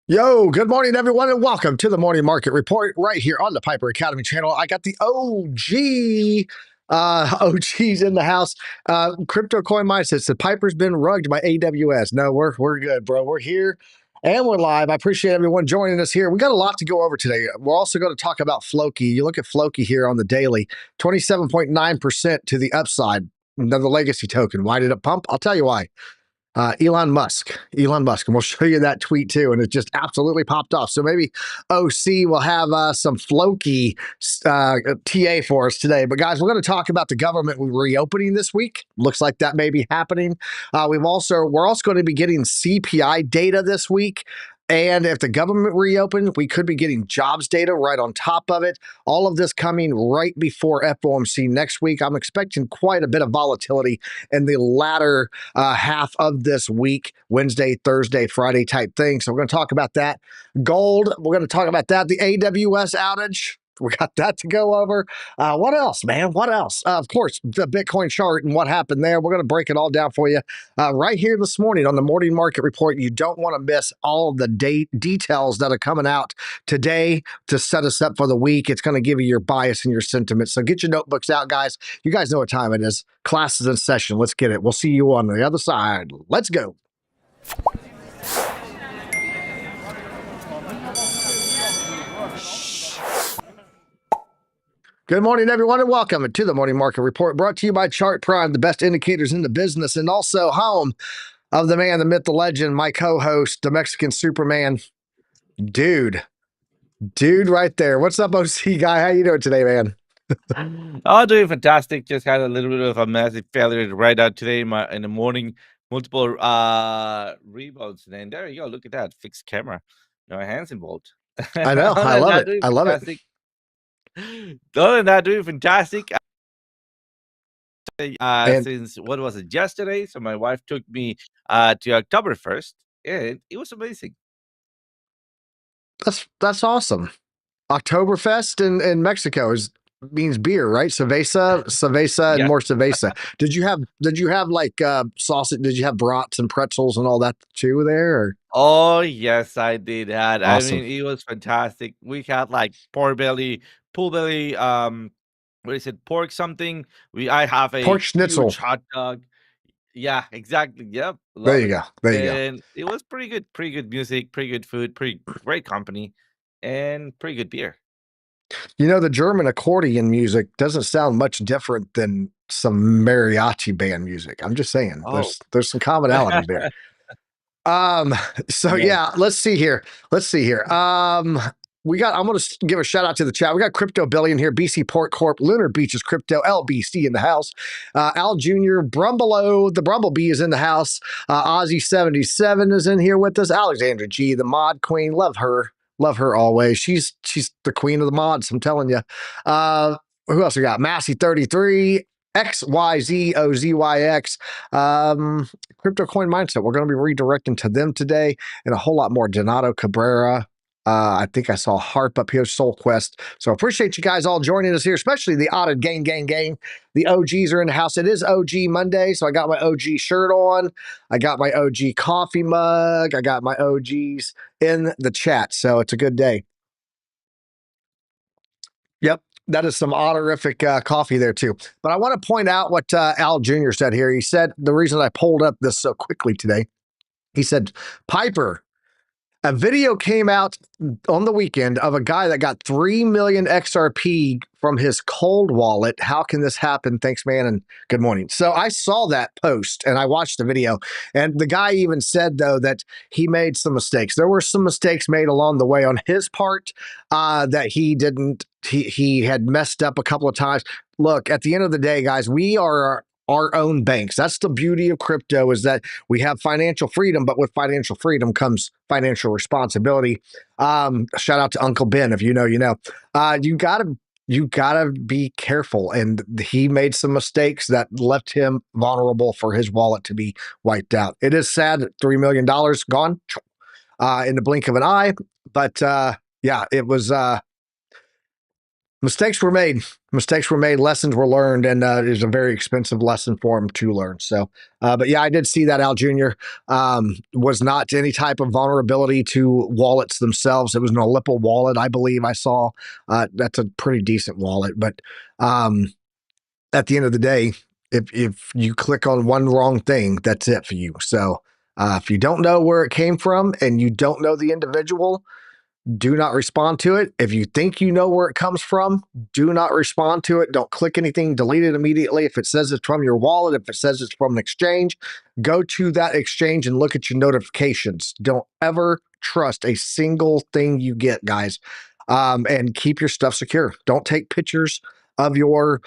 Yo, good morning, everyone, and welcome to the Morning Market Report right here on the Piper Academy channel. I got the OGs in the house. Crypto Coin Mindset. The Piper's been rugged by AWS. No, we're good, bro. We're here and we're live. I appreciate everyone joining us here. We got a lot to go over today. We're also going to talk about FLOKI. You look at FLOKI here on the daily, 27.9% to the upside. The legacy token. Why did it pump? I'll tell you why. Elon Musk, and we'll show you that tweet too, and it just absolutely popped off. So maybe OC will have some FLOKI TA for us today. But guys, we're going to talk about the government reopening this week. Looks like that may be happening. We're also going to be getting CPI data this week. And if the government reopens, we could be getting jobs data right on top of it. All of this coming right before FOMC next week. I'm expecting quite a bit of volatility in the latter half of this week, Wednesday, Thursday, Friday type thing. So we're going to talk about that. Gold, we're going to talk about that. The AWS outage. We got that to go over. What else, man? What else? Of course, the Bitcoin chart and what happened there. We're going to break it all down for you right here this morning on the Morning Market Report. You don't want to miss all of the details that are coming out today to set us up for the week. It's going to give you your bias and your sentiment. So get your notebooks out, guys. You guys know what time it is. Class is in session. Let's get it. We'll see you on the other side. Let's go. Good morning, everyone, and welcome to the Morning Market Report, brought to you by ChartPrime, the best indicators in the business, and also home of the man, the myth, the legend, my co-host, the Mexican Superman, dude right there. What's up, OC guy? How you doing today, man? Oh, doing fantastic. Just had a little bit of a massive failure to write out today in the morning. Multiple rebounds, and then there you go. Look at that fixed camera. No hands involved. I know. I love it. I love it. Other than that, doing fantastic. Since what was it, yesterday? So my wife took me to October 1st, and it was amazing. That's awesome. Oktoberfest in Mexico means beer, right? Cerveza, and more cerveza. Did you have like sausage? Did you have brats and pretzels and all that too there? Or? Oh yes, I did that. Awesome. I mean, it was fantastic. We had like pork belly, pool belly, what is it, pork something. I have a Pork schnitzel. huge hot dog. Yeah, exactly. Yep. There you go. And it was pretty good music, pretty good food, pretty great company, and pretty good beer. You know, the German accordion music doesn't sound much different than some mariachi band music. I'm just saying, there's some commonalities there. So yeah, let's see here. I'm going to give a shout out to the chat. We got Crypto Billion here, BC Port Corp, Lunar Beaches Crypto, LBC in the house. Al Jr., Brumbelow, the Brumblebee is in the house. Ozzy77 is in here with us. Alexandra G, the mod queen. Love her always. She's the queen of the mods, I'm telling you. Who else we got? Massey33, XYZOZYX, Crypto Coin Mindset. We're going to be redirecting to them today and a whole lot more. Donato Cabrera. I think I saw Harp up here, Soul Quest. So appreciate you guys all joining us here, especially the Audited Gang. The OGs are in the house. It is OG Monday, so I got my OG shirt on. I got my OG coffee mug. I got my OGs in the chat, so it's a good day. Yep. That is some honorific coffee there too. But I want to point out what Al Jr. said here. He said, the reason I pulled up this so quickly today, he said, Piper, a video came out on the weekend of a guy that got 3 million XRP from his cold wallet. How can this happen? Thanks, man, and good morning. So I saw that post and I watched the video. And the guy even said, though, that he made some mistakes. There were some mistakes made along the way on his part that he didn't. He had messed up a couple of times. Look, at the end of the day, guys, we are our own banks. That's the beauty of crypto, is that we have financial freedom, but with financial freedom comes financial responsibility. Shout out to Uncle Ben. If you know, you know. You gotta be careful. And he made some mistakes that left him vulnerable for his wallet to be wiped out. It is sad that $3 million gone in the blink of an eye, but yeah, it was mistakes were made. Mistakes were made. Lessons were learned, and it is a very expensive lesson for him to learn. So, but yeah, I did see that Al Jr. Was not any type of vulnerability to wallets themselves. It was an Olippo wallet, I believe. I saw that's a pretty decent wallet, but at the end of the day, if you click on one wrong thing, that's it for you. So, if you don't know where it came from and you don't know the individual, do not respond to it. If you think you know where it comes from, do not respond to it. Don't click anything, delete it immediately. If it says it's from your wallet, if it says it's from an exchange, go to that exchange and look at your notifications. Don't ever trust a single thing you get, guys. And keep your stuff secure. Don't take pictures of your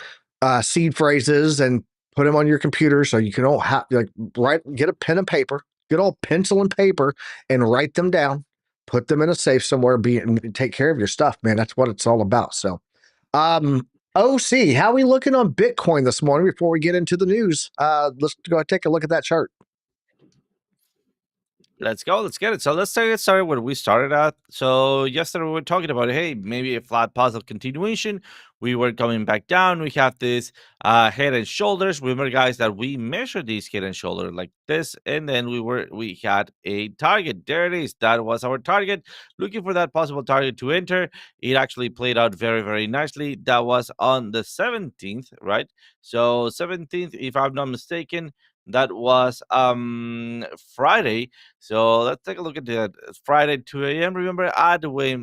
seed phrases and put them on your computer so you can all have get a pen and paper, get all pencil and paper and write them down. Put them in a safe somewhere. Take care of your stuff, man. That's what it's all about. So, OC, how are we looking on Bitcoin this morning before we get into the news? Let's go ahead and take a look at that chart. Let's go. Let's get it. So let's get started where we started at. So yesterday we were talking about, hey, maybe a flat positive continuation. We were coming back down. We have this head and shoulders. Remember, guys, that we measured these head and shoulder like this, and then we had a target. There it is. That was our target. Looking for that possible target to enter. It actually played out very, very nicely. That was on the 17th, right? So 17th, if I'm not mistaken. That was Friday. So let's take a look at that. Friday 2 a.m. Remember, at the way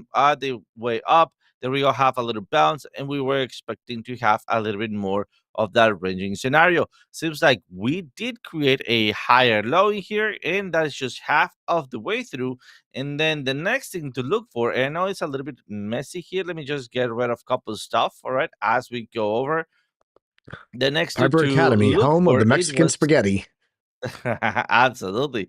up, there we go, have a little bounce, and we were expecting to have a little bit more of that ranging scenario. Seems like we did create a higher low in here, and that's just half of the way through. And then the next thing to look for, and I know it's a little bit messy here. Let me just get rid of a couple of stuff, all right, as we go over. The next thing Piper to Academy, look home of for, the it Mexican was spaghetti. absolutely.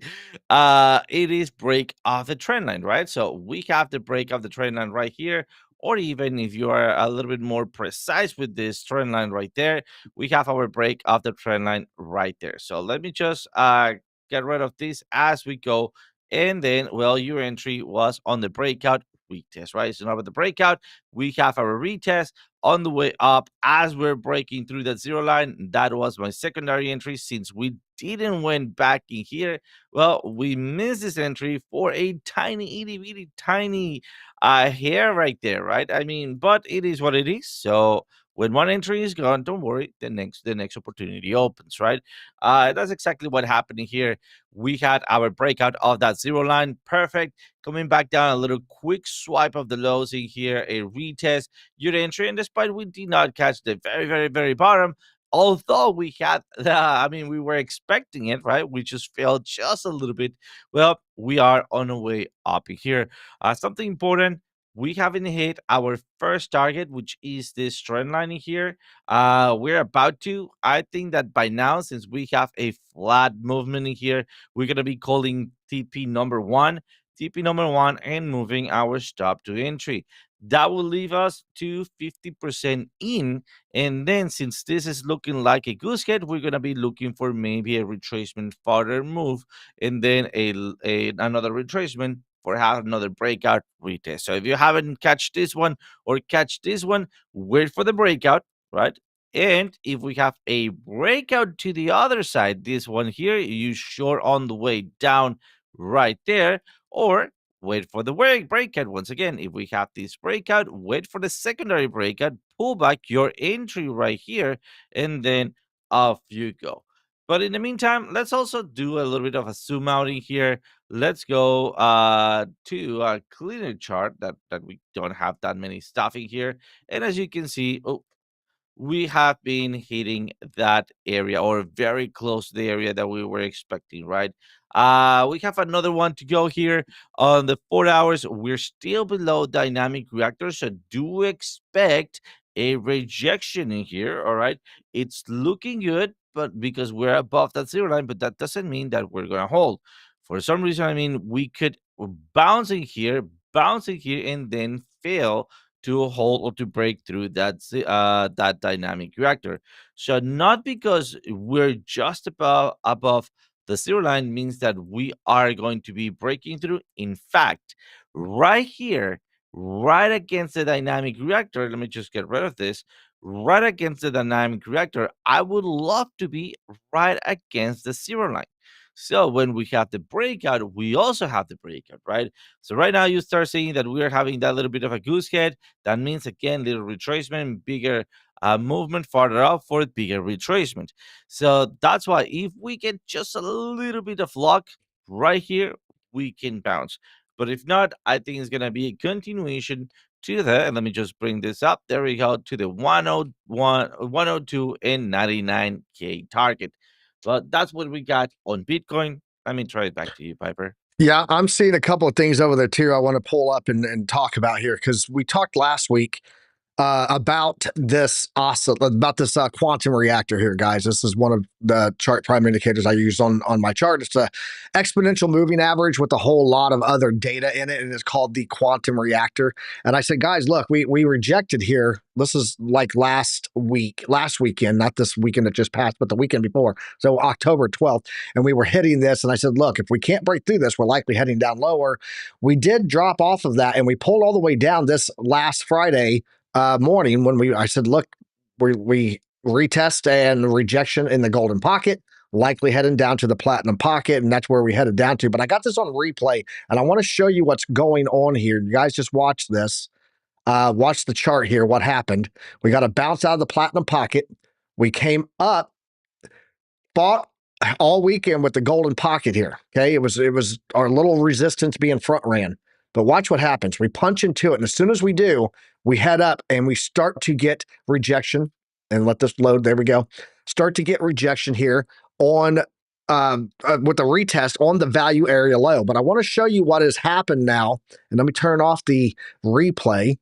It is break of the trend line, right? So we have the break of the trend line right here, or even if you are a little bit more precise with this trend line right there, we have our break of the trend line right there. So let me just get rid of this as we go. And then, well, your entry was on the breakout retest, right? So now with the breakout, we have our retest on the way up as we're breaking through that zero line. That was my secondary entry. Since we didn't went back in here, well, we missed this entry for a tiny, itty bitty, tiny hair right there, right? I mean, but it is what it is. So when one entry is gone, don't worry, the next opportunity opens, right? That's exactly what happened here. We had our breakout of that zero line, perfect. Coming back down, a little quick swipe of the lows in here, a retest, your entry, and despite we did not catch the very, very, very bottom, although we had, I mean, we were expecting it, right? We just failed just a little bit. Well, we are on our way up here. Something important. We haven't hit our first target, which is this trend line in here. We're about to. I think that by now, since we have a flat movement in here, we're gonna be calling TP number one. TP number one and moving our stop to entry. That will leave us to 50% in. And then since this is looking like a goose head, we're going to be looking for maybe a retracement further move and then another retracement for another breakout retest. So if you haven't catch this one or catch this one, wait for the breakout, right? And if we have a breakout to the other side, this one here, you short on the way down right there, or wait for the breakout. Once again, if we have this breakout, wait for the secondary breakout, pull back your entry right here, and then off you go. But in the meantime, let's also do a little bit of a zoom out in here. Let's go to a cleaner chart that we don't have that many stuff in here. And as you can see, oh, we have been hitting that area or very close to the area that we were expecting, right? We have another one to go here on the 4 hours. We're still below dynamic reactor, so do expect a rejection in here. All right, it's looking good, but because we're above that zero line, but that doesn't mean that we're gonna hold. For some reason, I mean, we could bouncing here, and then fail to hold or to break through that dynamic reactor. So not because we're just above the zero line means that we are going to be breaking through. In fact, right here, right against the dynamic reactor. Let me just get rid of this. Right against the dynamic reactor, I would love to be right against the zero line. So when we have the breakout, we also have the breakout, right? So right now you start seeing that we are having that little bit of a goose head. That means, again, little retracement, bigger movement farther up for bigger retracement. So that's why if we get just a little bit of luck right here, we can bounce. But if not, I think it's going to be a continuation to the, and let me just bring this up. There we go, to the 101, 102 and 99K target. But that's what we got on Bitcoin. Let me try it back to you, Piper. Yeah, I'm seeing a couple of things over there too. I want to pull up and talk about here because we talked last week about this quantum reactor here, guys. This is one of the ChartPrime indicators I use on my chart. It's a exponential moving average with a whole lot of other data in it, and it's called the quantum reactor. And I said, guys, look, we rejected here. This is like last weekend, not this weekend that just passed, but the weekend before. So October 12th, and we were hitting this. And I said, look, if we can't break through this, we're likely heading down lower. We did drop off of that, and we pulled all the way down this last Friday morning when I said, look, we retest and rejection in the golden pocket, likely heading down to the platinum pocket, and that's where we headed down to. But I got this on replay, and I want to show you what's going on here. You guys just watch this. Watch the chart here, what happened. We got a bounce out of the platinum pocket. We came up, fought all weekend with the golden pocket here. Okay, it was our little resistance being front ran. But watch what happens. We punch into it, and as soon as we do, we head up and we start to get rejection. And let this load. There we go. Start to get rejection here on with the retest on the value area low. But I want to show you what has happened now. And let me turn off the replay.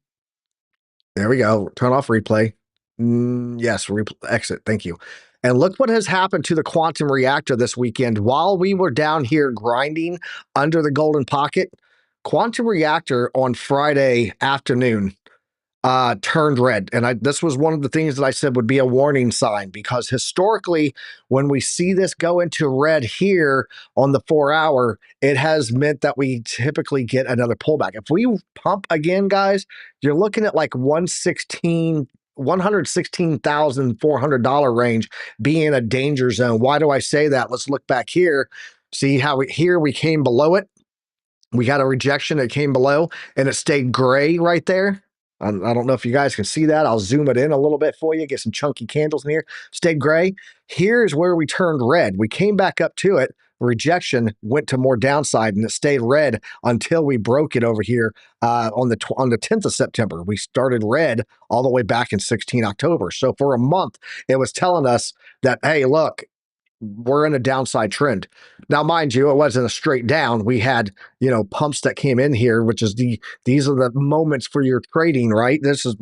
There we go. Turn off replay. Yes, exit. Thank you. And look what has happened to the quantum reactor this weekend. While we were down here grinding under the golden pocket, quantum reactor on Friday afternoon turned red. And this was one of the things that I said would be a warning sign, because historically, when we see this go into red here on the 4-hour, it has meant that we typically get another pullback. If we pump again, guys, you're looking at like $116,400 range being a danger zone. Why do I say that? Let's look back here. See how we came below it. We got a rejection. It came below and it stayed gray right there. I don't know if you guys can see that. I'll zoom it in a little bit for you. Get some chunky candles in here. Stayed gray. Here's where we turned red. We came back up to it. Rejection went to more downside, and it stayed red until we broke it over here on the 10th of September. We started red all the way back in 16 October. So for a month, it was telling us that, hey, look, we're in a downside trend. Now, mind you, it wasn't a straight down. We had, pumps that came in here, which is these are the moments for your trading, right? This is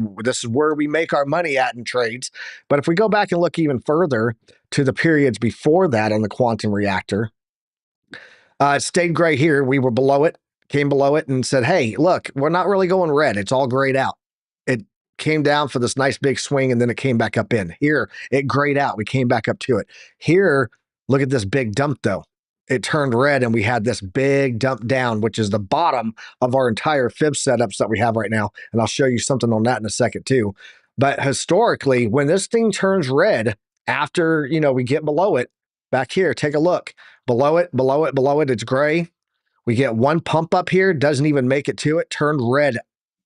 where we make our money at in trades. But if we go back and look even further to the periods before that on the quantum reactor, it stayed gray here. We were below it, came below it and said, hey, look, we're not really going red. It's all grayed out. It came down for this nice big swing, and then it came back up in. Here, it grayed out. We came back up to it. Here, look at this big dump, though. It turned red, and we had this big dump down, which is the bottom of our entire fib setups that we have right now. And I'll show you something on that in a second, too. But historically, when this thing turns red, after, we get below it, back here, take a look. Below it, it's gray. We get one pump up here, doesn't even make it to it, turned red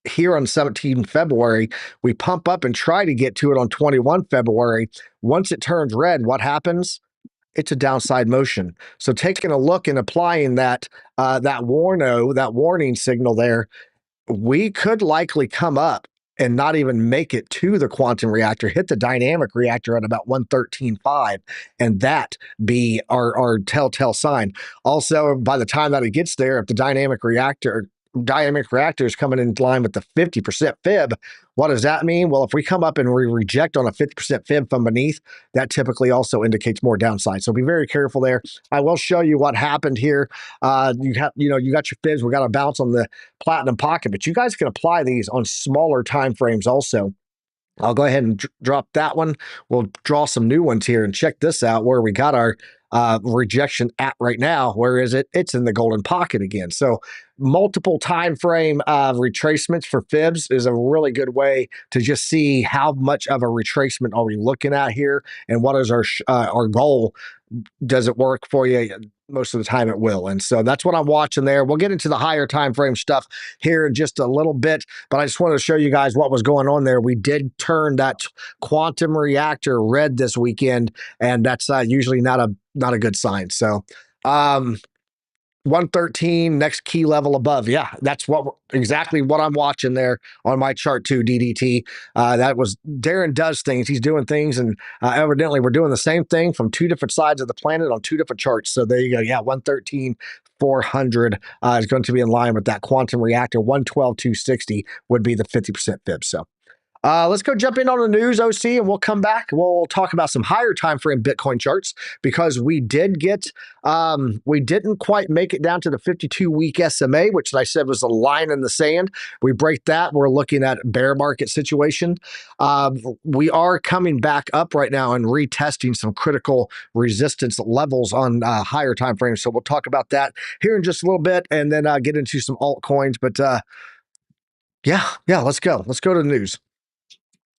here on 17 February. We pump up and try to get to it on 21 February. Once it turns red, what happens? It's a downside motion. So taking a look and applying that warning signal there, we could likely come up and not even make it to the quantum reactor, hit the dynamic reactor at about 113.5, and that be our telltale sign. Also, by the time that it gets there, if the dynamic reactor is coming in line with the 50% fib, what does that mean? Well, if we come up and we reject on a 50% fib from beneath, that typically also indicates more downside. So be very careful there. I will show you what happened here. You got your fibs. We got a bounce on the platinum pocket, but you guys can apply these on smaller time frames also. I'll go ahead and drop that one. We'll draw some new ones here and check this out where we got our rejection at right now. Where is it? It's in the golden pocket again. So multiple time frame retracements for fibs is a really good way to just see how much of a retracement are we looking at here, and what is our goal. Does it work for you? Most of the time it will. And so that's what I'm watching there. We'll get into the higher time frame stuff here in just a little bit, but I just wanted to show you guys what was going on there. We did turn that quantum reactor red this weekend, and that's usually not a good sign. So 113, next key level above. Yeah, that's exactly what I'm watching there on my chart too, DDT. That was Darren does things. He's doing things, and evidently we're doing the same thing from two different sides of the planet on two different charts. So there you go. Yeah, 113, 400 is going to be in line with that quantum reactor. 112, 260 would be the 50% fib. So let's go jump in on the news, OC, and we'll come back. We'll talk about some higher time frame Bitcoin charts, because we didn't quite make it down to the 52-week SMA, which I said was a line in the sand. We break that. We're looking at bear market situation. We are coming back up right now and retesting some critical resistance levels on higher time frames. So we'll talk about that here in just a little bit, and then get into some altcoins. But yeah, let's go. Let's go to the news.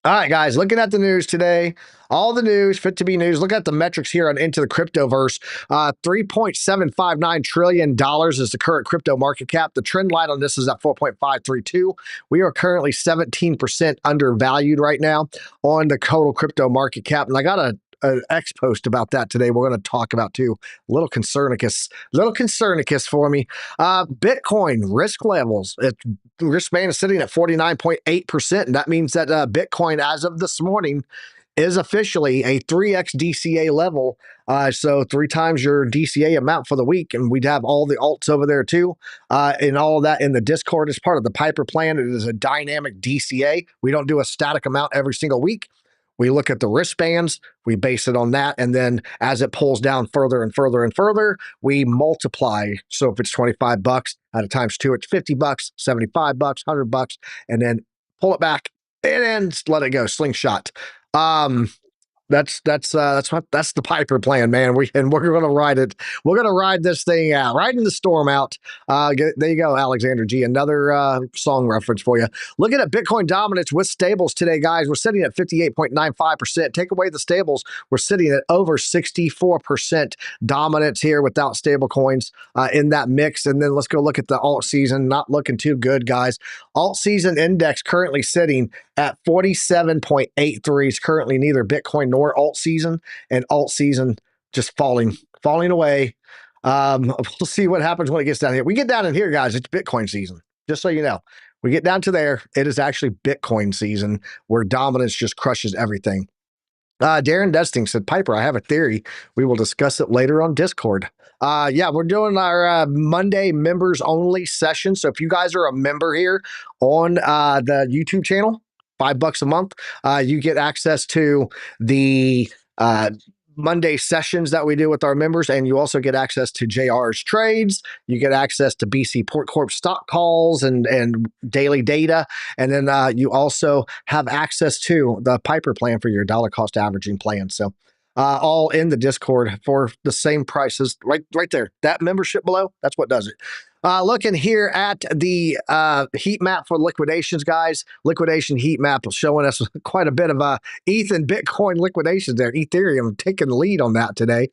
All right, guys, looking at the news today, all the news fit to be news. Look at the metrics here on Into the Cryptoverse. $3.759 trillion is the current crypto market cap. The trend line on this is at 4.532. We are currently 17% undervalued right now on the total crypto market cap. And I got an X post about that today. We're going to talk about too. Little concernicus for me. Bitcoin risk levels. Risk band is sitting at 49.8%. And that means that Bitcoin, as of this morning, is officially a 3x DCA level. So 3 times your DCA amount for the week. And we'd have all the alts over there too. And all of that in the Discord as part of the Piper plan. It is a dynamic DCA. We don't do a static amount every single week. We look at the wristbands, we base it on that, and then as it pulls down further and further and further, we multiply. So if it's $25 out of times 2, it's $50, $75, $100, and then pull it back and then let it go. Slingshot. That's the Piper plan, man. We're gonna ride it. We're gonna ride this thing out, riding the storm out. There you go, Alexander G. Another song reference for you. Looking at Bitcoin dominance with stables today, guys. We're sitting at 58.95%. Take away the stables, we're sitting at over 64% dominance here without stable coins in that mix. And then let's go look at the alt season. Not looking too good, guys. Alt season index currently sitting at 47.83. Is currently neither Bitcoin nor alt season, and alt season just falling away. We'll see what happens when it gets down here. We get down in here, guys, it's Bitcoin season. Just so you know, we get down to there, it is actually Bitcoin season, where dominance just crushes everything. Darren Desting said, Piper, I have a theory. We will discuss it later on Discord. Yeah, we're doing our Monday members only session. So if you guys are a member here on the YouTube channel, $5 a month, you get access to the Monday sessions that we do with our members, and you also get access to JR's trades. You get access to BC Port Corp stock calls and daily data, and then you also have access to the Piper plan for your dollar cost averaging plan. So all in the Discord for the same prices, right there. That membership below, that's what does it. Looking here at the heat map for liquidations, guys. Liquidation heat map showing us quite a bit of ETH and Bitcoin liquidations there. Ethereum taking the lead on that today.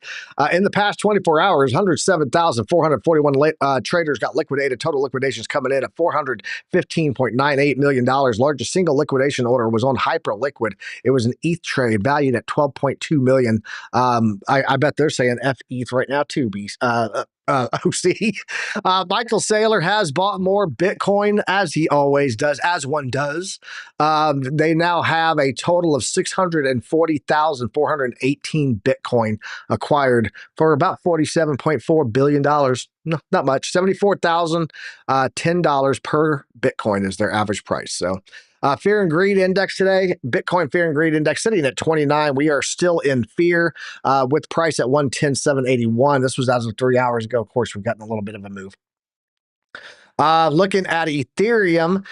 In the past 24 hours, 107,441 traders got liquidated. Total liquidations coming in at $415.98 million. Largest single liquidation order was on Hyperliquid. It was an ETH trade valued at $12.2 million. I bet they're saying FETH right now too, OC. Michael Saylor has bought more Bitcoin, as he always does, as one does. They now have a total of 640,418 Bitcoin acquired for about $47.4 billion. No, not much. $74,010 per Bitcoin is their average price. So fear and greed index today, Bitcoin fear and greed index sitting at 29. We are still in fear with price at 110,781. This was as of 3 hours ago. Of course, we've gotten a little bit of a move. Looking at Ethereum,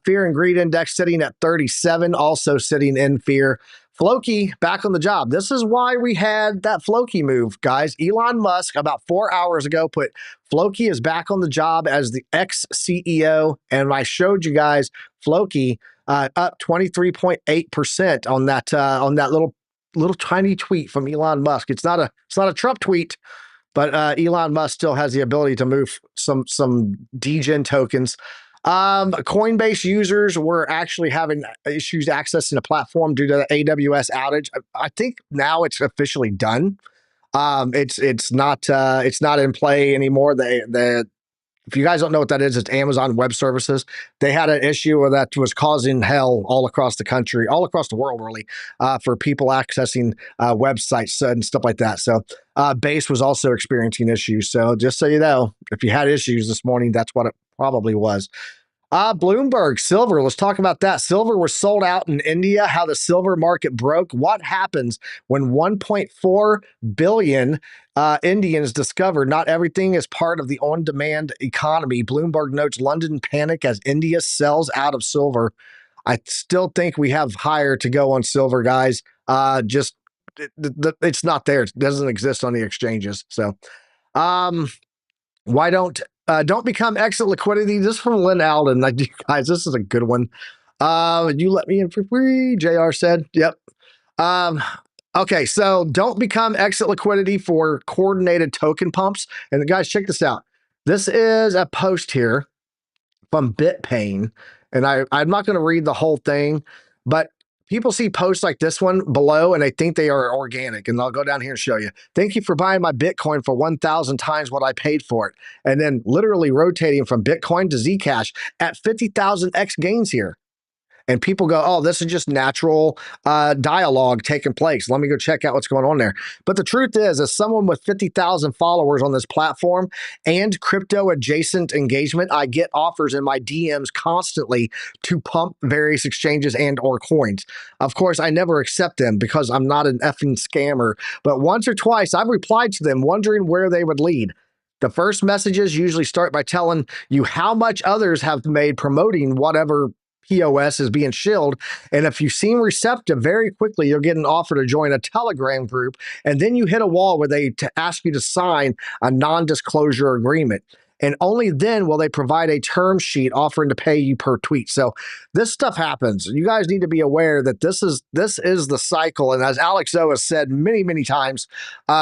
fear and greed index sitting at 37, also sitting in fear FLOKI back on the job. This is why we had that FLOKI move, guys. Elon Musk, about 4 hours ago, put FLOKI is back on the job as the ex-CEO. And I showed you guys FLOKI up 23.8% on that little tiny tweet from Elon Musk. It's not a Trump tweet, but Elon Musk still has the ability to move some degen tokens. Coinbase users were actually having issues accessing the platform due to the AWS outage. I think now it's officially done. It's not in play anymore. If you guys don't know what that is, it's Amazon Web Services. They had an issue that was causing hell all across the country, all across the world, really, for people accessing websites and stuff like that. So Base was also experiencing issues. So just so you know, if you had issues this morning, that's what it probably was. Bloomberg, silver. Let's talk about that. Silver was sold out in India, how the silver market broke. What happens when 1.4 billion Indians discover not everything is part of the on-demand economy? Bloomberg notes London panic as India sells out of silver. I still think we have higher to go on silver, guys. It's not there. It doesn't exist on the exchanges. So, why don't become exit liquidity? This is from Lynn Alden. Guys, this is a good one. You let me in for free, JR said. Yep. Okay, so don't become exit liquidity for coordinated token pumps. And guys, check this out. This is a post here from BitPain. And I'm not going to read the whole thing, but people see posts like this one below and they think they are organic. And I'll go down here and show you. Thank you for buying my Bitcoin for 1,000 times what I paid for it. And then literally rotating from Bitcoin to Zcash at 50,000x gains here. And people go, oh, this is just natural dialogue taking place. Let me go check out what's going on there. But the truth is, as someone with 50,000 followers on this platform and crypto adjacent engagement, I get offers in my DMs constantly to pump various exchanges and or coins. Of course, I never accept them because I'm not an effing scammer. But once or twice, I've replied to them wondering where they would lead. The first messages usually start by telling you how much others have made promoting whatever POS is being shilled. And if you seem receptive, very quickly, you'll get an offer to join a Telegram group. And then you hit a wall where they ask you to sign a non-disclosure agreement. And only then will they provide a term sheet offering to pay you per tweet. So this stuff happens. You guys need to be aware that this is the cycle. And as Alex O has said many, many times,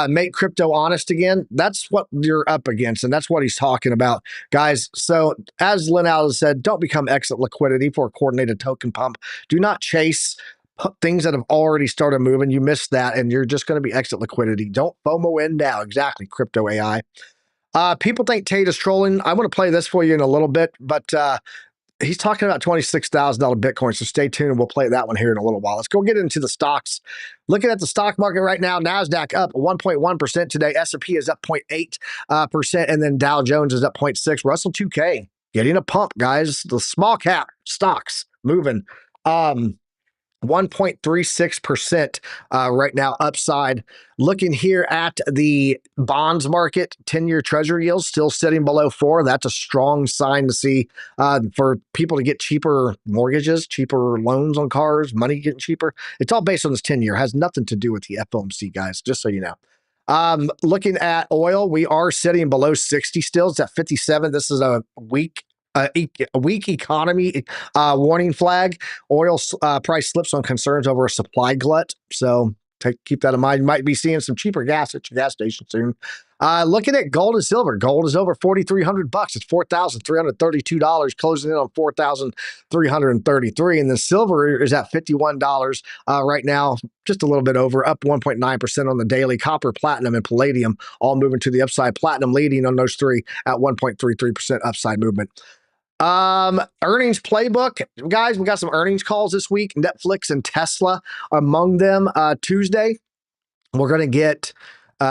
make crypto honest again. That's what you're up against. And that's what he's talking about, guys. So as Lynn Allen said, don't become exit liquidity for a coordinated token pump. Do not chase things that have already started moving. You missed that and you're just going to be exit liquidity. Don't FOMO in now. Exactly. Crypto AI. People think Tate is trolling. I'm going to play this for you in a little bit, but he's talking about $26,000 Bitcoin. So stay tuned and we'll play that one here in a little while. Let's go get into the stocks. Looking at the stock market right now, NASDAQ up 1.1% today. S&P is up 0.8%. And then Dow Jones is up 0.6%. Russell 2K getting a pump, guys. The small cap stocks moving. 1.36% right now upside. Looking here at the bonds market, 10-year treasury yields still sitting below 4. That's a strong sign to see for people to get cheaper mortgages, cheaper loans on cars, money getting cheaper. It's all based on this 10-year. It has nothing to do with the FOMC, guys, just so you know. Looking at oil, we are sitting below 60 still. It's at 57. This is a weak economy warning flag. Oil price slips on concerns over a supply glut. So keep that in mind. You might be seeing some cheaper gas at your gas station soon. Looking at gold and silver. Gold is over $4,300. It's $4,332, closing in on $4,333. And the silver is at $51 right now, just a little bit over, up 1.9% on the daily. Copper, platinum, and palladium all moving to the upside. Platinum leading on those three at 1.33% upside movement. Earnings playbook, guys. We got some earnings calls this week. Netflix and Tesla among them. Tuesday, we're going to get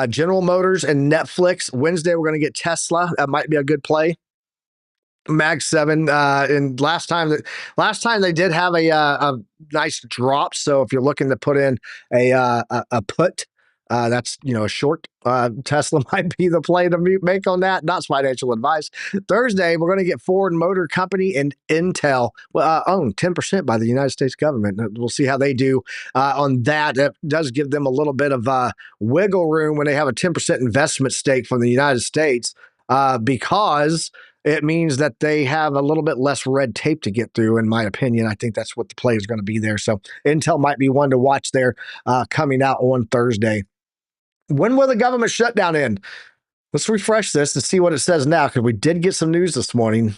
General Motors and Netflix. Wednesday, we're going to get Tesla. That might be a good play. Mag 7. And last time they did have a nice drop. So if you're looking to put in a put That's, a short. Tesla might be the play to make on that. Not financial advice. Thursday, we're going to get Ford Motor Company and Intel owned 10% by the United States government. We'll see how they do on that. It does give them a little bit of wiggle room when they have a 10% investment stake from the United States because it means that they have a little bit less red tape to get through, in my opinion. I think that's what the play is going to be there. So Intel might be one to watch there coming out on Thursday. When will the government shutdown end? Let's refresh this and see what it says now, because we did get some news this morning.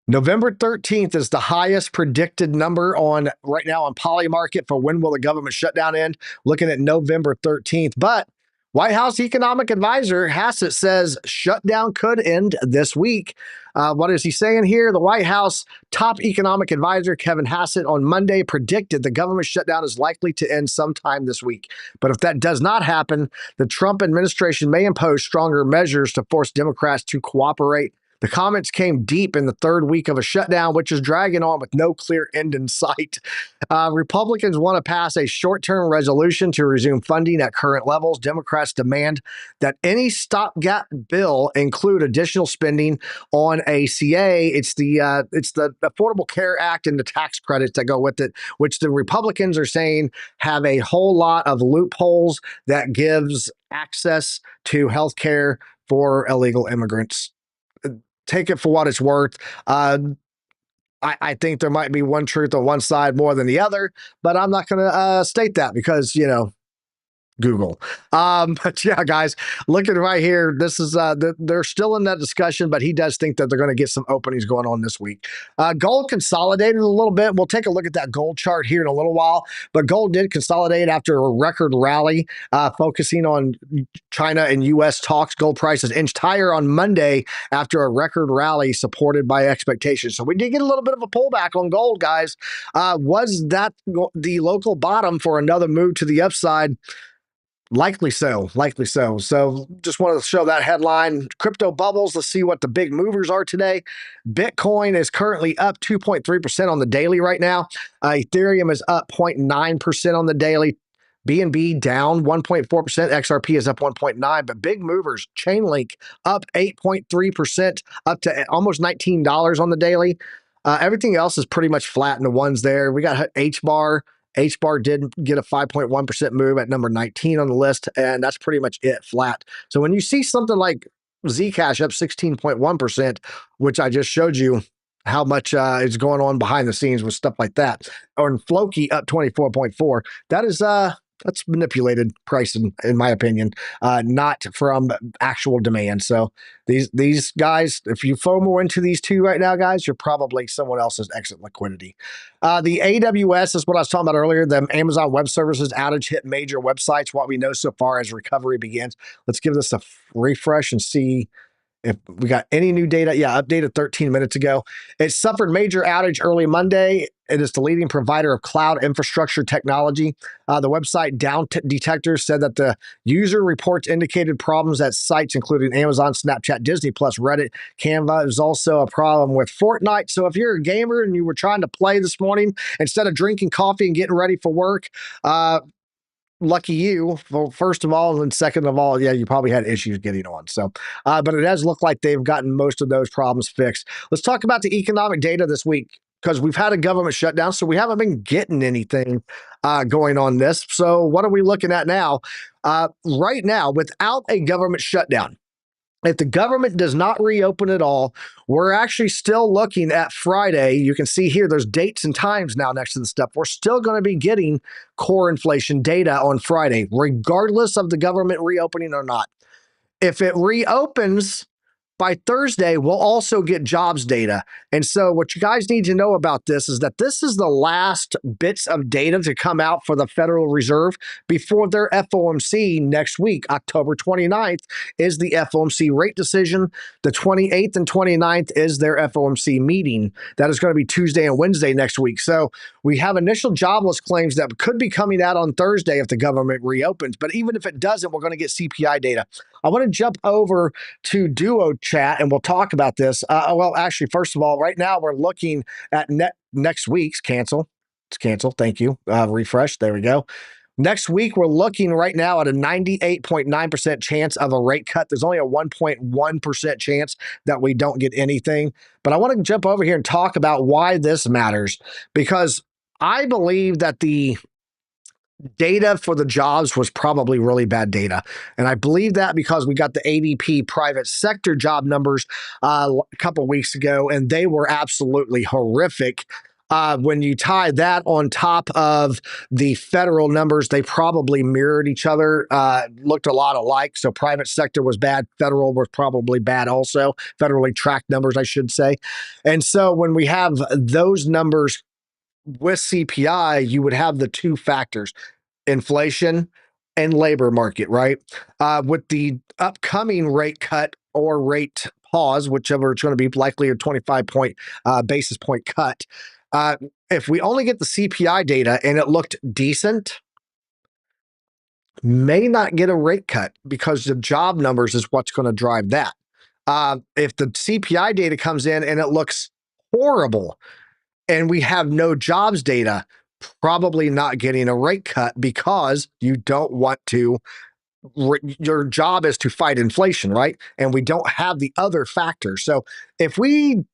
November 13th is the highest predicted number right now on Polymarket for when will the government shutdown end, looking at November 13th. But White House economic advisor Hassett says shutdown could end this week. What is he saying here? The White House top economic advisor Kevin Hassett on Monday predicted the government shutdown is likely to end sometime this week. But if that does not happen, the Trump administration may impose stronger measures to force Democrats to cooperate. The comments came deep in the third week of a shutdown, which is dragging on with no clear end in sight. Republicans want to pass a short-term resolution to resume funding at current levels. Democrats demand that any stopgap bill include additional spending on ACA. It's the Affordable Care Act and the tax credits that go with it, which the Republicans are saying have a whole lot of loopholes that gives access to health care for illegal immigrants. Take it for what it's worth. I think there might be one truth on one side more than the other, but I'm not going to state that because, Google. But yeah, guys, looking right here, this is they're still in that discussion, but he does think that they're going to get some openings going on this week. Gold consolidated a little bit. We'll take a look at that gold chart here in a little while, but gold did consolidate after a record rally, focusing on China and U.S. talks. Gold prices inched higher on Monday after a record rally supported by expectations. So we did get a little bit of a pullback on gold, guys. Was that the local bottom for another move to the upside? Likely so. So just wanted to show that headline. Crypto bubbles. Let's see what the big movers are today. Bitcoin is currently up 2.3% on the daily right now. Ethereum is up 0.9% on the daily. BNB down 1.4%. XRP is up 1.9%. But big movers, Chainlink up 8.3%, up to almost $19 on the daily. Everything else is pretty much flat in the ones there. We got HBAR. HBAR did get a 5.1% move at number 19 on the list, and that's pretty much it, flat. So when you see something like Zcash up 16.1%, which I just showed you how much is going on behind the scenes with stuff like that, or FLOKI up 24.4%, that is that's manipulated pricing, in my opinion, not from actual demand. So these guys, if you FOMO into these two right now, guys, you're probably someone else's exit liquidity. The AWS is what I was talking about earlier. The Amazon Web Services outage hit major websites. What we know so far as recovery begins. Let's give this a refresh and see if we got any new data. Yeah, updated 13 minutes ago. It suffered major outage early Monday. It is the leading provider of cloud infrastructure technology. The website Down Detector said that the user reports indicated problems at sites including Amazon, Snapchat, Disney Plus, Reddit, Canva. There's also a problem with Fortnite. So if you're a gamer and you were trying to play this morning instead of drinking coffee and getting ready for work, lucky you. Well, first of all, and second of all, yeah, you probably had issues getting on. So, but it does look like they've gotten most of those problems fixed. Let's talk about the economic data this week, because we've had a government shutdown, so we haven't been getting anything going on this. So what are we looking at now? Right now, without a government shutdown, if the government does not reopen at all, we're actually still looking at Friday. You can see here, there's dates and times now next to the stuff. We're still going to be getting core inflation data on Friday, regardless of the government reopening or not. If it reopens by Thursday, we'll also get jobs data. And so what you guys need to know about this is that this is the last bits of data to come out for the Federal Reserve before their FOMC next week. October 29th is the FOMC rate decision. The 28th and 29th is their FOMC meeting. That is going to be Tuesday and Wednesday next week. So we have initial jobless claims that could be coming out on Thursday if the government reopens. But even if it doesn't, we're going to get CPI data. I want to jump over to Duo Chat and we'll talk about this. Well, actually, first of all, right now we're looking at next week's cancel. It's cancel. Thank you. Refresh. There we go. Next week, we're looking right now at a 98.9% chance of a rate cut. There's only a 1.1% chance that we don't get anything. But I want to jump over here and talk about why this matters, because I believe that the data for the jobs was probably really bad data. And I believe that because we got the ADP private sector job numbers a couple weeks ago, and they were absolutely horrific. When you tie that on top of the federal numbers, they probably mirrored each other, looked a lot alike. So private sector was bad. Federal was probably bad also. Federally tracked numbers, I should say. And so when we have those numbers with CPI, you would have the two factors: inflation and labor market, right? With the upcoming rate cut or rate pause, whichever it's going to be, likely a 25 point basis point cut. If we only get the CPI data and it looked decent, may not get a rate cut because the job numbers is what's going to drive that. If the CPI data comes in and it looks horrible, and we have no jobs data, probably not getting a rate cut because you don't want to. Your job is to fight inflation, right? And we don't have the other factors. So if we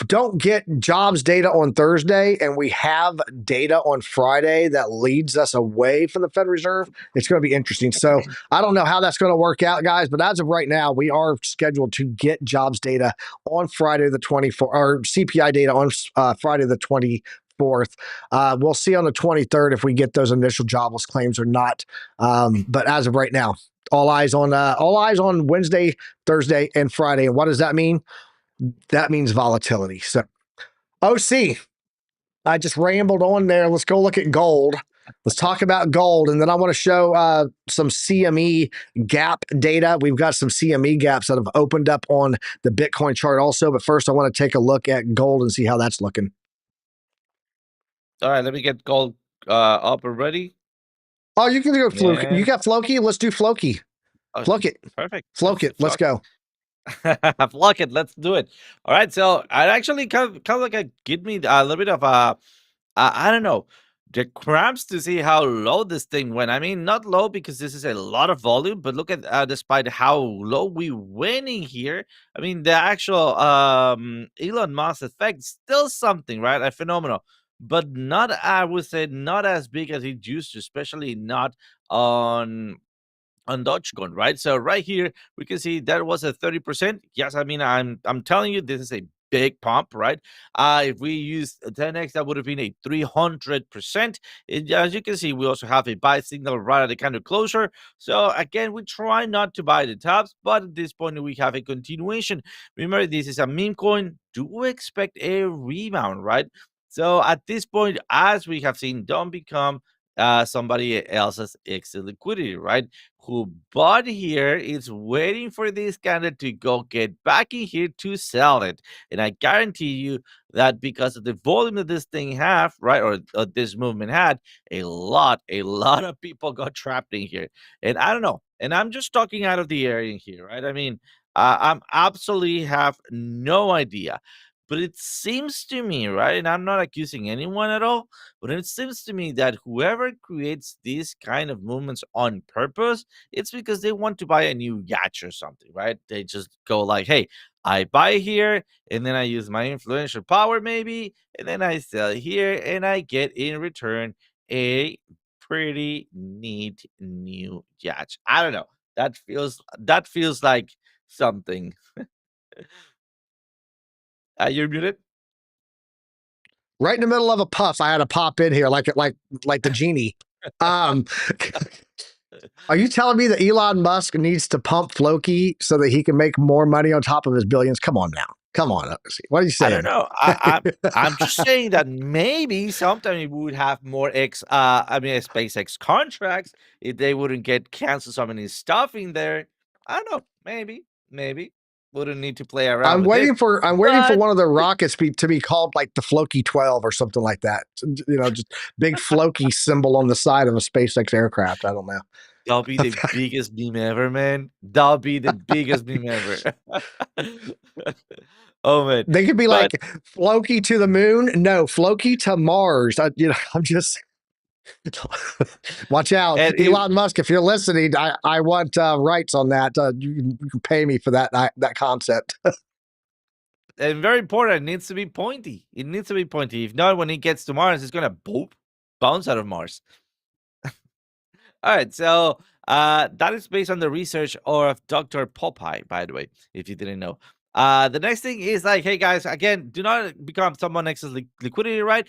don't get jobs data on Thursday and we have data on Friday that leads us away from the Federal Reserve, it's going to be interesting. So I don't know how that's going to work out, guys, but as of right now, we are scheduled to get jobs data on Friday the 24th, or CPI data on Friday the 24th. We'll see on the 23rd if we get those initial jobless claims or not. But as of right now, all eyes on Wednesday, Thursday, and Friday. And what does that mean? That means volatility. So, OC, I just rambled on there. Let's go look at gold. Let's talk about gold. And then I want to show some CME gap data. We've got some CME gaps that have opened up on the Bitcoin chart also. But first, I want to take a look at gold and see how that's looking. All right, let me get gold up and ready. Oh, you can go Floki. Yeah. You got Floki? Let's do Floki. Oh, Float it. perfect. Float it. Let's go. Flock it. Let's do it. All right. So I actually kind of like give me a little bit of I don't know, the cramps to see how low this thing went. I mean, not low because this is a lot of volume, but look at despite how low we went in here. I mean, the actual Elon Musk effect still something, right? A phenomenal, but not, I would say, not as big as it used to, especially not on Dogecoin, right? So right here we can see that was a 30%. Yes, I mean I'm telling you this is a big pump, right? If we use 10x, that would have been a 300%. As you can see, we also have a buy signal right at the candle closure. So again, we try not to buy the tops, but at this point we have a continuation. Remember, this is a meme coin. Do expect a rebound, right? So at this point, as we have seen, don't become somebody else's exit liquidity, right? Who bought here is waiting for this candle to go get back in here to sell it. And I guarantee you that because of the volume that this thing have, right, or this movement had, a lot of people got trapped in here. And I don't know. And I'm just talking out of the air in here, right? I mean, I'm absolutely have no idea. But it seems to me, right, and I'm not accusing anyone at all, but it seems to me that whoever creates these kind of movements on purpose, it's because they want to buy a new yacht or something, right? They just go like, hey, I buy here, and then I use my influential power maybe, and then I sell here, and I get in return a pretty neat new yacht. I don't know. That feels like something. You're muted. Right in the middle of a puff, I had to pop in here like the genie. Um, are you telling me that Elon Musk needs to pump Floki so that he can make more money on top of his billions? Come on now. Come on. What are you I saying? don't know. I'm just saying that maybe sometime we would have more SpaceX contracts if they wouldn't get canceled so many stuff in there. I don't know. Maybe wouldn't need to play around I'm with this. waiting for But one of the rockets to be called like the Floki 12 or something like that. Just big Floki symbol on the side of a SpaceX aircraft. I don't know. that'll be the biggest meme ever, man. That'll be the biggest meme ever. Oh man. They could be But like Floki to the moon. No, Floki to Mars. I'm just Watch out, And Elon Musk. If you're listening, I want rights on that. You can pay me for that concept. and very important, it needs to be pointy. It needs to be pointy. If not, when it gets to Mars, it's gonna bounce out of Mars. All right, so that is based on the research of Dr. Popeye, by the way, if you didn't know. The next thing is like, hey guys, again, do not become someone else's liquidity, right?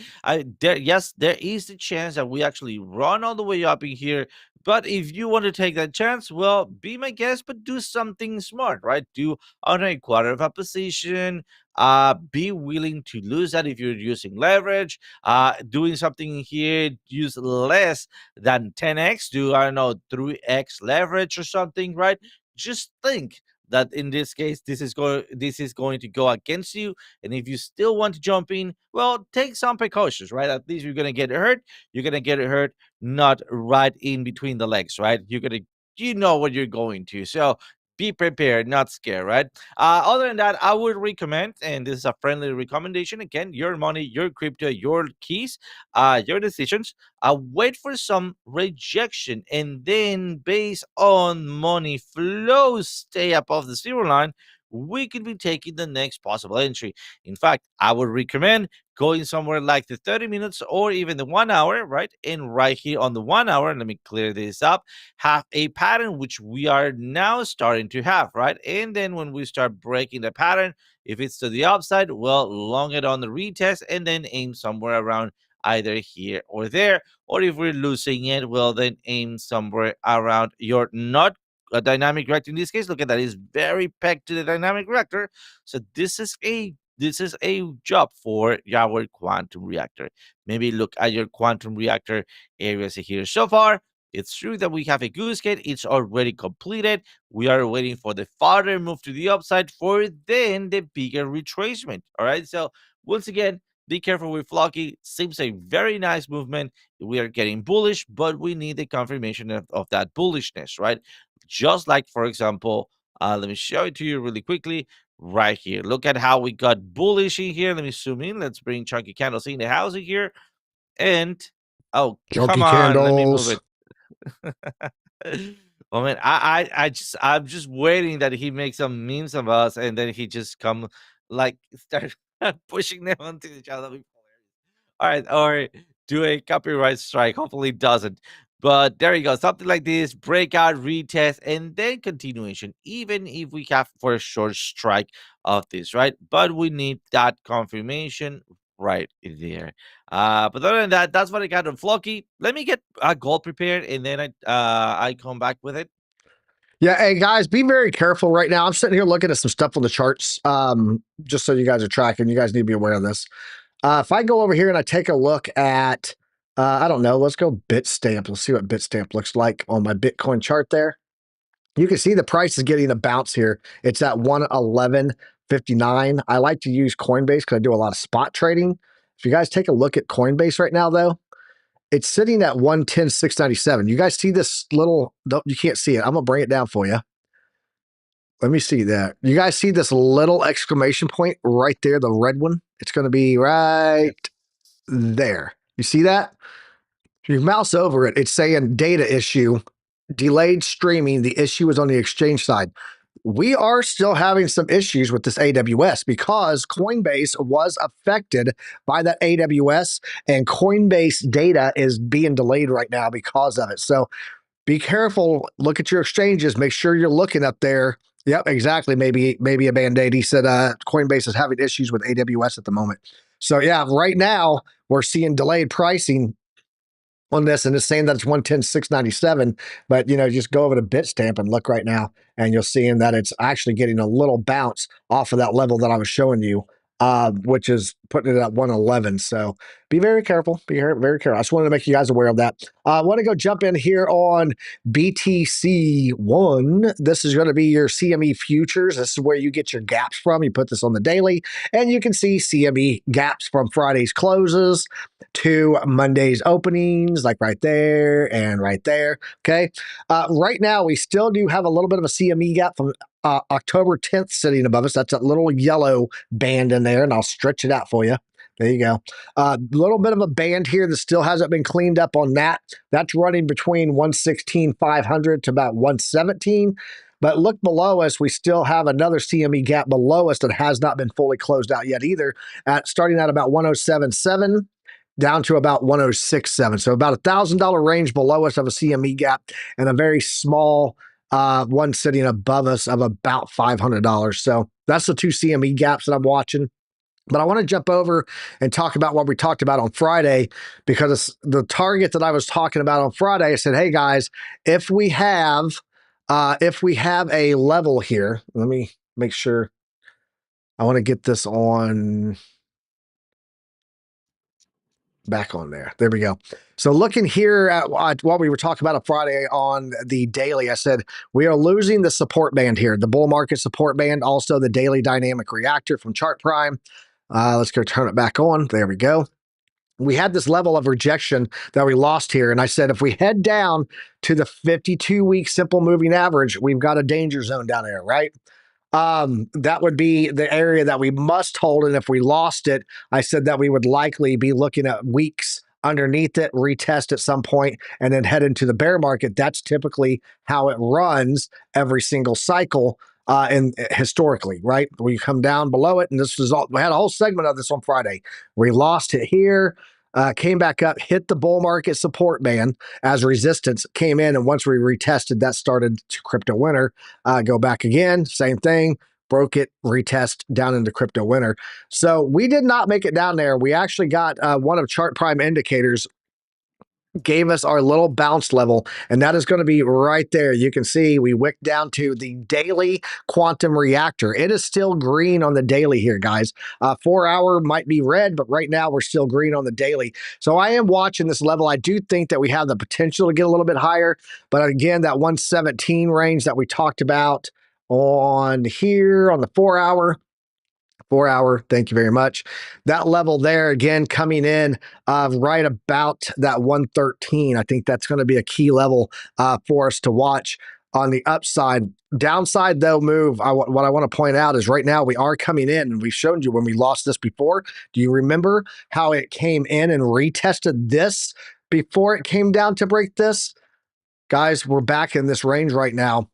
Yes, there is the chance that we actually run all the way up in here. But if you want to take that chance, well, be my guest, but do something smart, right? Do on a quarter of a position. Be willing to lose that if you're using leverage. Doing something here, use less than 10x, do I don't know 3x leverage or something, right? Just think that in this case this is going to go against you, and if you still want to jump in, well, take some precautions, right? At least you're gonna get hurt. You're gonna get hurt not right in between the legs, right? You know what you're going to, so be prepared, not scared, right? Other than that, I would recommend, and this is a friendly recommendation, again, your money, your crypto, your keys, your decisions. Wait for some rejection, and then based on money flows stay above the zero line, we could be taking the next possible entry. In fact, I would recommend going somewhere like the 30 minutes or even the 1 hour, right? And right here on the 1 hour, let me clear this up, have a pattern which we are now starting to have, right? And then when we start breaking the pattern, if it's to the upside, well, long it on the retest and then aim somewhere around either here or there. Or if we're losing it, well, then aim somewhere around your not a dynamic reactor. In this case, look at that, is very pegged to the dynamic reactor. So this is a job for our quantum reactor. Maybe look at your quantum reactor areas here. So far, it's true that we have a goose gate. It's already completed. We are waiting for the farther move to the upside for then the bigger retracement. All right. So once again, be careful with FLOKI. Seems a very nice movement. We are getting bullish, but we need the confirmation of that bullishness, right? Just like, for example, let me show it to you really quickly right here. Look at how we got bullish in here. Let me zoom in. Let's bring chunky candles in the house in here. And oh, come Chunky on, let me move candles. it. Oh man, I'm just waiting that he makes some memes of us, and then he just come like start pushing them onto each other. All right, or do a copyright strike. Hopefully, it doesn't. But there you go, something like this: breakout, retest, and then continuation. Even if we have for a short strike of this, right? But we need that confirmation right there. But other than that, that's what I got on FLOKI. Let me get a goal prepared, and then I come back with it. Yeah, hey guys, be very careful right now. I'm sitting here looking at some stuff on the charts, just so you guys are tracking. You guys need to be aware of this. If I go over here and I take a look at, I don't know, let's go Bitstamp. Let's see what Bitstamp looks like on my Bitcoin chart there. You can see the price is getting a bounce here. It's at 111.59. I like to use Coinbase because I do a lot of spot trading. If you guys take a look at Coinbase right now, though, it's sitting at 110.697. You guys see this little, no, you can't see it. I'm going to bring it down for you. Let me see that. You guys see this little exclamation point right there, the red one? It's going to be right there. You see that? If you mouse over it, it's saying data issue, delayed streaming. The issue is on the exchange side. We are still having some issues with this AWS because Coinbase was affected by that AWS, and Coinbase data is being delayed right now because of it. So be careful. Look at your exchanges. Make sure you're looking up there. Yep, exactly. Maybe a Band-Aid. He said Coinbase is having issues with AWS at the moment. So yeah, right now we're seeing delayed pricing on this, and it's saying that it's 110.697. But just go over to Bitstamp and look right now, and you'll see that it's actually getting a little bounce off of that level that I was showing you, which is putting it at 111. So be very careful. Be very careful. I just wanted to make you guys aware of that. I want to go jump in here on BTC1. This is going to be your CME futures. This is where you get your gaps from. You put this on the daily, and you can see CME gaps from Friday's closes to Monday's openings, like right there and right there. Okay. Right now, we still do have a little bit of a CME gap from October 10th sitting above us. That's that little yellow band in there, and I'll stretch it out for you. There you go. A little bit of a band here that still hasn't been cleaned up on that. That's running between 116,500 to about 117. But look below us, we still have another CME gap below us that has not been fully closed out yet either, at starting at about 107.7 down to about 106.7. So about $1,000 range below us of a CME gap, and a very small one sitting above us of about $500. So that's the two CME gaps that I'm watching. But I want to jump over and talk about what we talked about on Friday, because the target that I was talking about on Friday, I said, hey guys, if we have a level here, let me make sure I want to get this on back on there. There we go. So looking here at what we were talking about on Friday on the daily, I said we are losing the support band here, the bull market support band, also the daily dynamic reactor from ChartPrime. Let's go turn it back on. There we go. We had this level of rejection that we lost here. And I said, if we head down to the 52-week simple moving average, we've got a danger zone down there, right? That would be the area that we must hold. And if we lost it, I said that we would likely be looking at weeks underneath it, retest at some point, and then head into the bear market. That's typically how it runs every single cycle. And historically, right? We come down below it, and this was all, we had a whole segment of this on Friday. We lost it here, came back up, hit the bull market support band as resistance, came in, and once we retested, that started to crypto winter. Go back again, same thing, broke it, retest down into crypto winter. So we did not make it down there. We actually got one of ChartPrime indicators gave us our little bounce level, and that is going to be right there. You can see we wicked down to the daily quantum reactor. It is still green on the daily here, guys. 4 hour might be red, but right now we're still green on the daily. So I am watching this level. I do think that we have the potential to get a little bit higher, but again, that 117 range that we talked about on here on the 4 hour, 4 hour. Thank you very much. That level there again coming in right about that 113. I think that's going to be a key level for us to watch on the upside. Downside though, move. What I want to point out is right now we are coming in, and we've shown you when we lost this before. Do you remember how it came in and retested this before it came down to break this? Guys, we're back in this range right now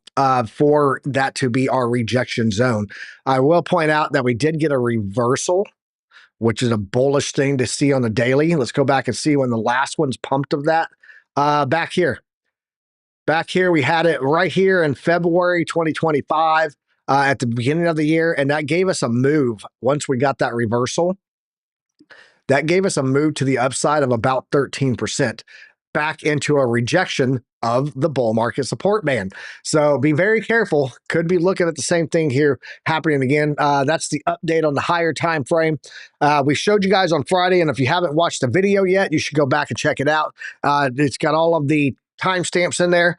for that to be our rejection zone. I will point out that we did get a reversal, which is a bullish thing to see on the daily. Let's go back and see when the last one's pumped of that. Back here. Back here, we had it right here in February 2025 at the beginning of the year, and that gave us a move once we got that reversal. That gave us a move to the upside of about 13%, back into a rejection of the bull market support band. So be very careful. Could be looking at the same thing here happening again. That's the update on the higher time frame. We showed you guys on Friday, and if you haven't watched the video yet, you should go back and check it out. It's got all of the timestamps in there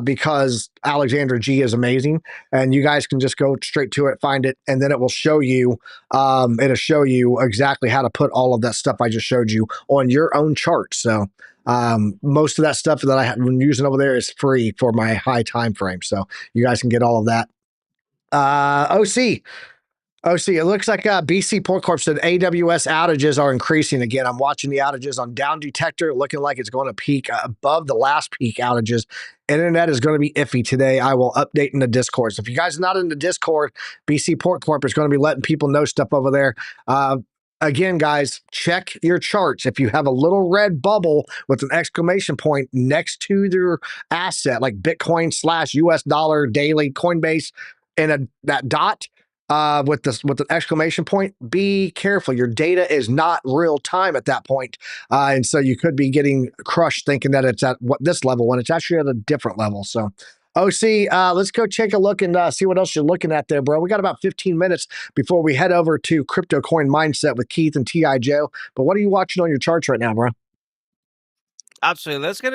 because Alexandra G is amazing, and you guys can just go straight to it, find it, and then it will show you. It'll show you exactly how to put all of that stuff I just showed you on your own chart. So most of that stuff that I have been using over there is free for my high time frame, so you guys can get all of that. OC, it looks like BC Port Corp said AWS outages are increasing again. I'm watching the outages on Down Detector, looking like it's going to peak above the last peak outages. Internet is going to be iffy today. I will update in the Discord. So if you guys are not in the Discord, BC Port Corp is going to be letting people know stuff over there. Again, guys, check your charts. If you have a little red bubble with an exclamation point next to their asset, like Bitcoin / US dollar daily Coinbase, and that dot with an exclamation point, be careful. Your data is not real time at that point. And so you could be getting crushed thinking that it's at this level when it's actually at a different level. So OC, let's go take a look and see what else you're looking at there, bro. We got about 15 minutes before we head over to Crypto Coin Mindset with Keith and T.I. Joe. But what are you watching on your charts right now, bro? Absolutely. Let's get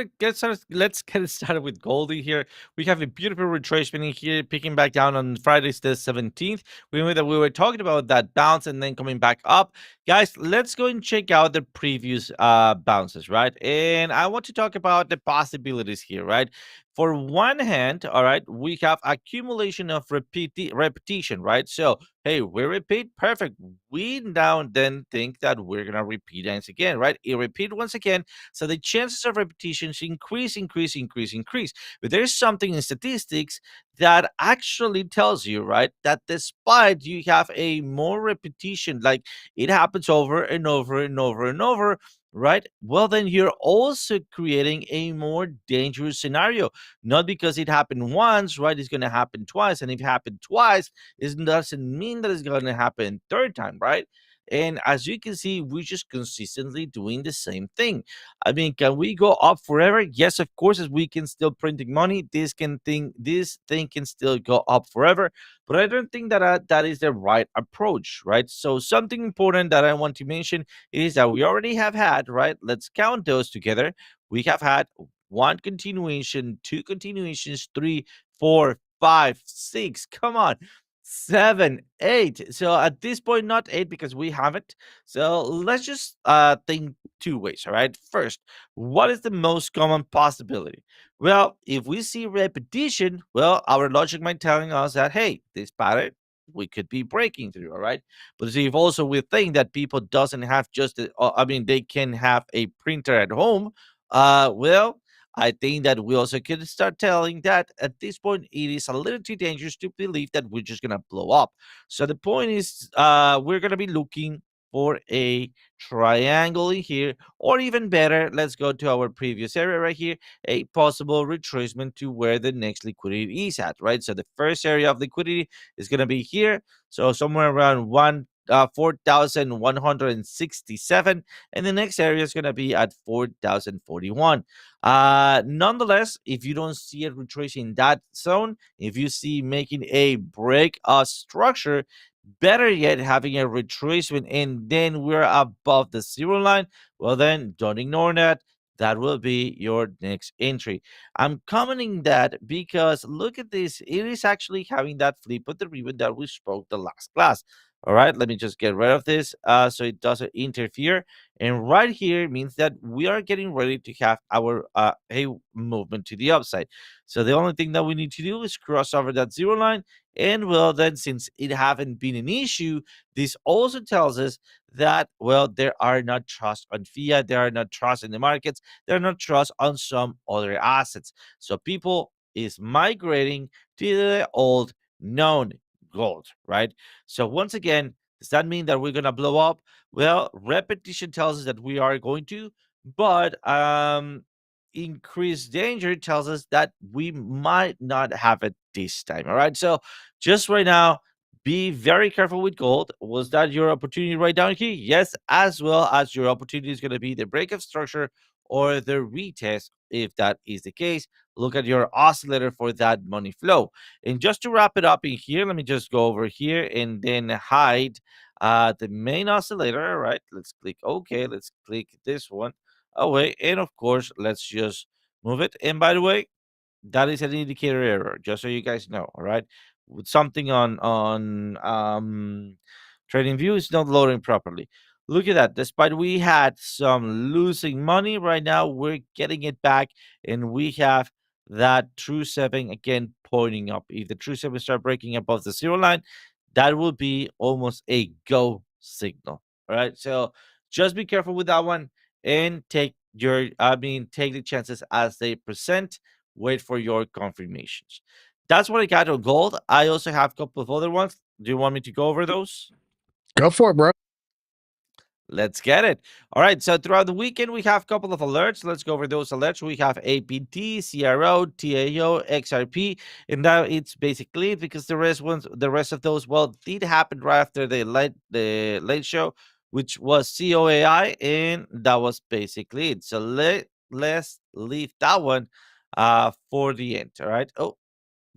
it started with Goldie here. We have a beautiful retracement in here, picking back down on Friday's the 17th. We know that we were talking about that bounce and then coming back up. Guys, let's go and check out the previous bounces, right? And I want to talk about the possibilities here, right? for one hand, all right, we have accumulation of repetition, right? So, hey, we repeat, perfect. We now then think that we're gonna repeat once again, right? It repeat once again, so the chances of repetitions increase, increase, increase, increase. But there's something in statistics that actually tells you, right, that despite you have a more repetition, like it happens over and over and over and over, right? Well, then you're also creating a more dangerous scenario. Not because it happened once, right? It's going to happen twice. And if it happened twice, it doesn't mean that it's going to happen third time, right? And as you can see, we're just consistently doing the same thing. I mean, can we go up forever? Yes, of course, as we can still printing money. This thing can still go up forever. But I don't think that that is the right approach, right? So something important that I want to mention is that we already have had, right? Let's count those together. We have had one continuation, two continuations, three, four, five, six. Come on. Seven, eight. So at this point, not eight because we haven't. So let's just think two ways. All right. First, what is the most common possibility? Well, if we see repetition, well, our logic might telling us that hey, this pattern we could be breaking through. All right. But see, if also we think that people doesn't have just, I mean, they can have a printer at home. Well, I think that we also could start telling that at this point it is a little too dangerous to believe that we're just gonna blow up. So the point is, we're gonna be looking for a triangle in here, or even better, let's go to our previous area right here, a possible retracement to where the next liquidity is at, right? So the first area of liquidity is gonna be here, so somewhere around 4,167, and the next area is going to be at 4,041. Nonetheless, if you don't see it retracing that zone, if you see making a break structure, better yet having a retracement and then we're above the zero line, well then don't ignore that. That will be your next entry. I'm commenting that because look at this, it is actually having that flip of the ribbon that we spoke the last class. All right, let me just get rid of this so it doesn't interfere. And right here means that we are getting ready to have our a movement to the upside. So the only thing that we need to do is cross over that zero line. And well, then since it haven't been an issue, this also tells us that, well, there are not trust on fiat, there are not trust in the markets, there are not trust on some other assets. So people is migrating to the old known gold, right? So once again, does that mean that we're gonna blow up? Well, repetition tells us that we are going to, but increased danger tells us that we might not have it this time. All right. So just right now, be very careful with gold. Was that your opportunity right down here? Yes, as well as your opportunity is going to be the break of structure or the retest. If that is the case, look at your oscillator for that money flow. And just to wrap it up in here, let me just go over here and then hide the main oscillator. All right, let's click OK. Let's click this one away. And of course, let's just move it. And by the way, that is an indicator error, just so you guys know. All right, with something on TradingView is not loading properly. Look at that. Despite we had some losing money, right now we're getting it back, and we have that true seven again pointing up. If the true seven start breaking above the zero line, that will be almost a go signal. All right, so just be careful with that one and take your, I mean, take the chances as they present. Wait for your confirmations. That's what I got on gold. I also have a couple of other ones. Do you want me to go over those? Go for it, bro. Let's get it. All right. So throughout the weekend, we have a couple of alerts. Let's go over those alerts. We have APT, CRO, TAO, XRP, and now it's basically it because the rest of those, well, did happen right after the late show, which was COAI, and that was basically it. So let's leave that one for the end. All right. Oh,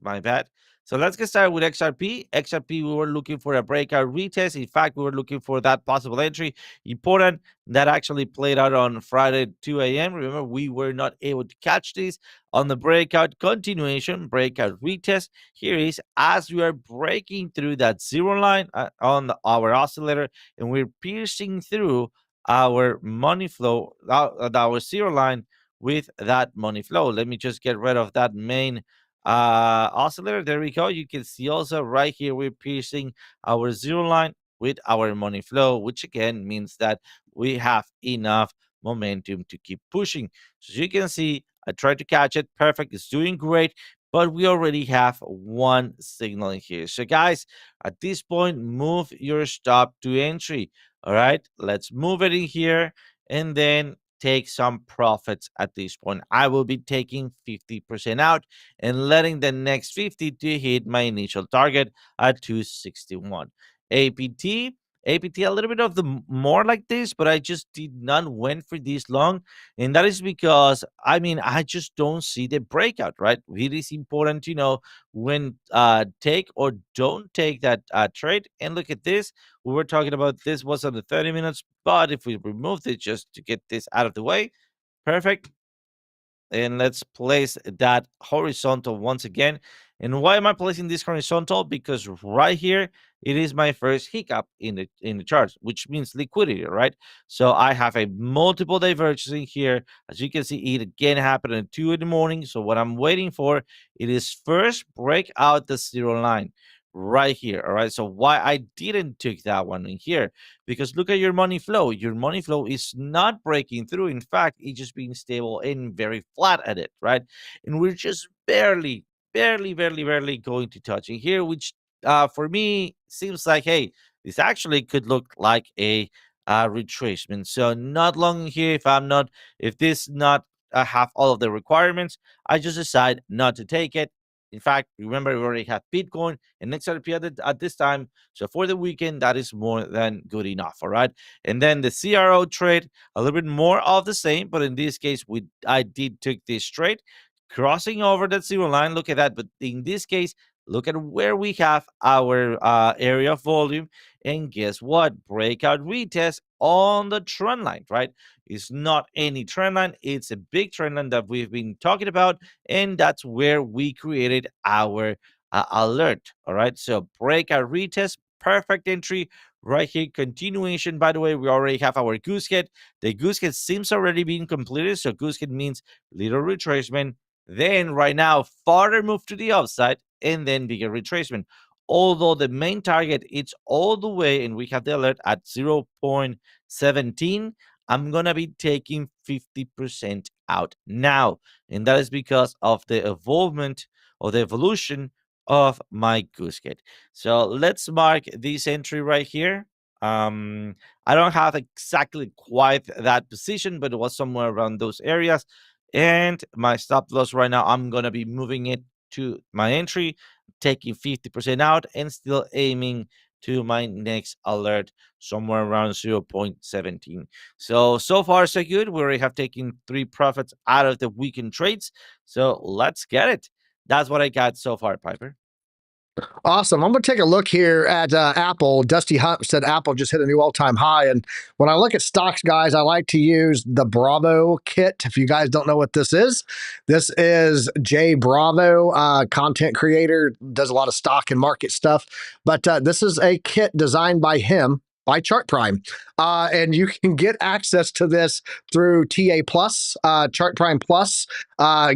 my bad. So let's get started with XRP. XRP, we were looking for a breakout retest. In fact, we were looking for that possible entry. Important. That actually played out on Friday, 2 a.m. Remember, we were not able to catch this on the breakout continuation, breakout retest. Here is as we are breaking through that zero line on our oscillator, and we're piercing through our money flow, our zero line. with that money flow. Let me just get rid of that main oscillator. There we go. You can see also right here we're piercing our zero line with our money flow, which again means that we have enough momentum to keep pushing. So as you can see, I tried to catch it. Perfect. It's doing great. But we already have one signal in here. So guys, at this point, move your stop to entry. All right, let's move it in here and then take some profits at this point. I will be taking 50% out and letting the next 50 to hit my initial target at 261. APT, APT a little bit of the more like this, but I just did not went for this long. And that is because, I mean, I just don't see the breakout, right? It is important to know when take or don't take that trade. And look at this. We were talking about this was on the 30 minutes, but if we removed it just to get this out of the way, perfect. And let's place that horizontal once again. And why am I placing this horizontal? Because right here, it is my first hiccup in the charts, which means liquidity, right? So I have a multiple divergence in here. As you can see, it again happened at 2 in the morning. So what I'm waiting for, it is first break out the zero line right here. All right. So why I didn't take that one in here? Because look at your money flow. Your money flow is not breaking through. In fact, it's just being stable and very flat at it, right? And we're just barely going to touch in here, which for me seems like, hey, this actually could look like a retracement. So not long here, if this not have all of the requirements, I just decide not to take it. In fact, remember, we already have Bitcoin and XRP at this time. So for the weekend, that is more than good enough. All right. And then the CRO trade, a little bit more of the same. But in this case, I did take this trade, crossing over that zero line. Look at that. But in this case, look at where we have our area of volume. And guess what? Breakout retest on the trend line, right? It's not any trend line. It's a big trend line that we've been talking about. And that's where we created our alert. All right. So breakout retest, perfect entry right here. Continuation, by the way, we already have our goose head. The goose head seems already being completed. So goose head means little retracement. Then right now, farther move to the upside and then bigger retracement. Although the main target it's all the way and we have the alert at 0.17, I'm going to be taking 50% out now. And that is because of the evolvement or the evolution of my goose gate. So let's mark this entry right here. I don't have exactly quite that position, but it was somewhere around those areas. And my stop loss right now, I'm going to be moving it to my entry, taking 50% out and still aiming to my next alert somewhere around 0.17. So far, so good. We already have taken 3 profits out of the weekend trades. So let's get it. That's what I got so far, Piper. Awesome. I'm going to take a look here at Apple. Dusty Hunt said Apple just hit a new all-time high. And when I look at stocks, guys, I like to use the Bravo kit. If you guys don't know what this is Jay Bravo, content creator, does a lot of stock and market stuff. But this is a kit designed by him, by ChartPrime. And you can get access to this through TA Plus, ChartPrime Plus.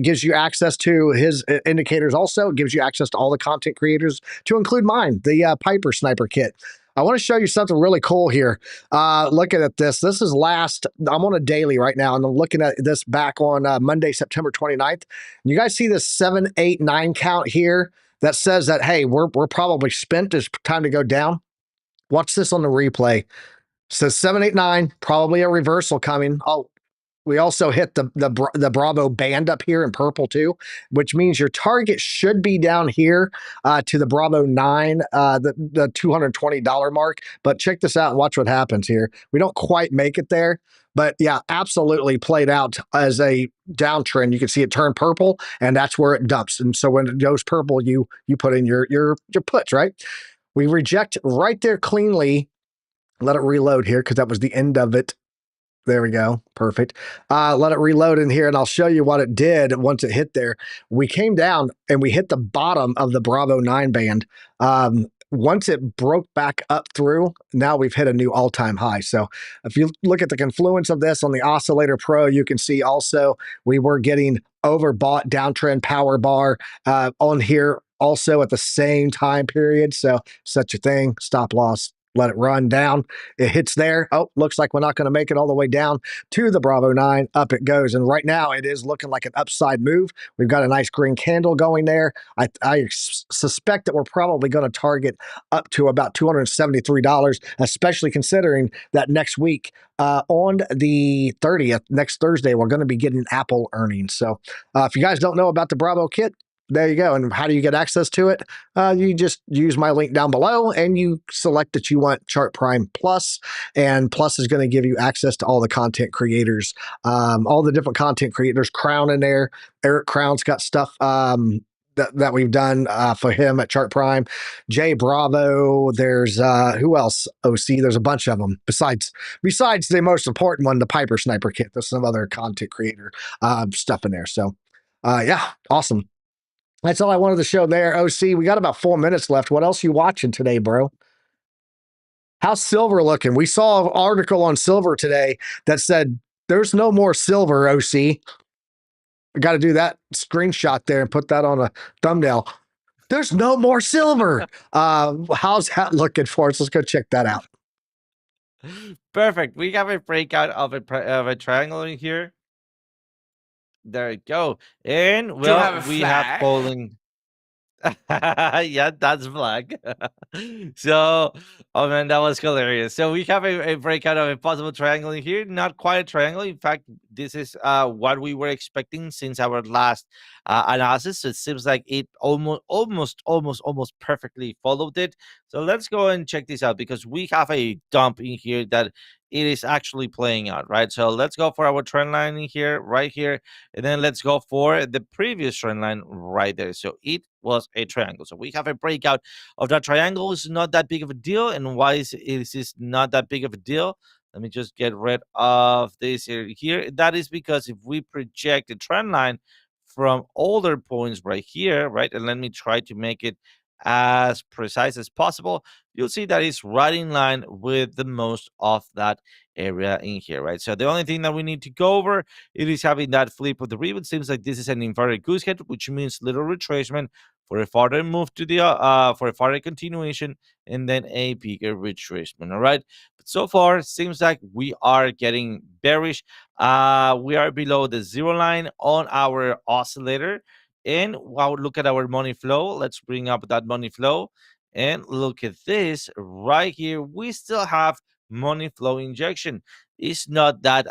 Gives you access to his indicators also. It gives you access to all the content creators, to include mine, the Piper Sniper kit. I want to show you something really cool here. Looking at this. This is I'm on a daily right now, and I'm looking at this back on Monday, September 29th. And you guys see this 7, 8, 9 count here that says that, hey, we're probably spent. It's time to go down. Watch this on the replay. It says 7, 8, 9, probably a reversal coming. Oh, we also hit the Bravo band up here in purple too, which means your target should be down here to the Bravo 9, the $220 mark. But check this out and watch what happens here. We don't quite make it there, but yeah, absolutely played out as a downtrend. You can see it turn purple, and that's where it dumps. And so when it goes purple, you put in your puts, right? We reject right there cleanly. Let it reload here because that was the end of it. There we go. Perfect. Let it reload in here, and I'll show you what it did once it hit there. We came down, and we hit the bottom of the Bravo 9 band. once it broke back up through, now we've hit a new all-time high. So if you look at the confluence of this on the Oscillator Pro, you can see also we were getting overbought downtrend power bar on here also at the same time period. So such a thing, stop loss, let it run down. It hits there. Oh, looks like we're not going to make it all the way down to the Bravo 9. Up it goes. And right now it is looking like an upside move. We've got a nice green candle going there. I suspect that we're probably going to target up to about $273, especially considering that next week on the 30th, next Thursday, we're going to be getting Apple earnings. So if you guys don't know about the Bravo kit, there you go. And how do you get access to it? You just use my link down below and you select that you want ChartPrime Plus, and Plus is going to give you access to all the content creators, all the different content creators. Crown in there. Eric Crown's got stuff that we've done for him at ChartPrime. Jay Bravo. There's who else? OC. There's a bunch of them besides the most important one, the Piper Sniper kit. There's some other content creator stuff in there. So yeah, awesome. That's all I wanted to show there. OC, we got about 4 minutes left. What else you watching today, bro? How's silver looking? We saw an article on silver today that said there's no more silver, OC. I got to do that screenshot there and put that on a thumbnail. There's no more silver. How's that looking for us? Let's go check that out. Perfect. We have a breakout of a triangle in here. There you go. And well, we have falling. Yeah, that's black. So, oh man, that was hilarious. So we have a breakout of a possible triangle in here. Not quite a triangle. In fact, this is what we were expecting since our last analysis. So it seems like it almost perfectly followed it. So let's go and check this out because we have a dump in here that it is actually playing out, right? So let's go for our trend line in here, right here, and then let's go for the previous trend line right there. So it was a triangle. So we have a breakout of that triangle. It's not that big of a deal. And why is this not that big of a deal? Let me just get rid of this here. That is because if we project the trend line from older points right here, right, and let me try to make it as precise as possible, you'll see that it's right in line with the most of that area in here, right? So the only thing that we need to go over, it is having that flip of the rebound. Seems like this is an inverted goose head, which means little retracement for a further move to the for a further continuation and then a bigger retracement. All right, but so far seems like we are getting bearish. We are below the zero line on our oscillator. And wow, look at our money flow. Let's bring up that money flow and look at this right here. We still have money flow injection. It's not that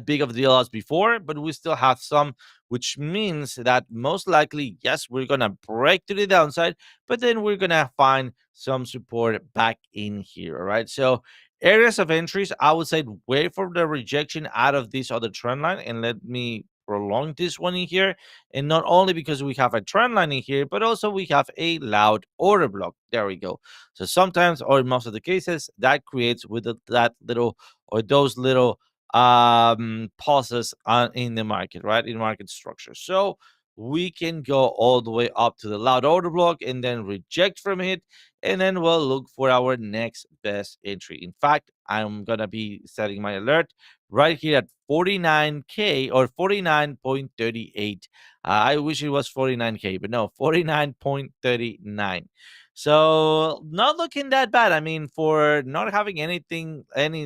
big of a deal as before, but we still have some, which means that most likely, yes, we're gonna break to the downside, but then we're gonna find some support back in here. All right, so areas of entries, I would say wait for the rejection out of this other trend line, and let me prolong this one in here. And not only because we have a trend line in here, but also we have a loud order block. There we go. So sometimes, or in most of the cases, that creates with that little or those little pauses in the market, right, in market structure. So we can go all the way up to the loud order block and then reject from it, and then we'll look for our next best entry. In fact, I'm gonna be setting my alert right here at 49k or 49.38. I wish it was 49k, but no, 49.39. So not looking that bad. I mean, for not having any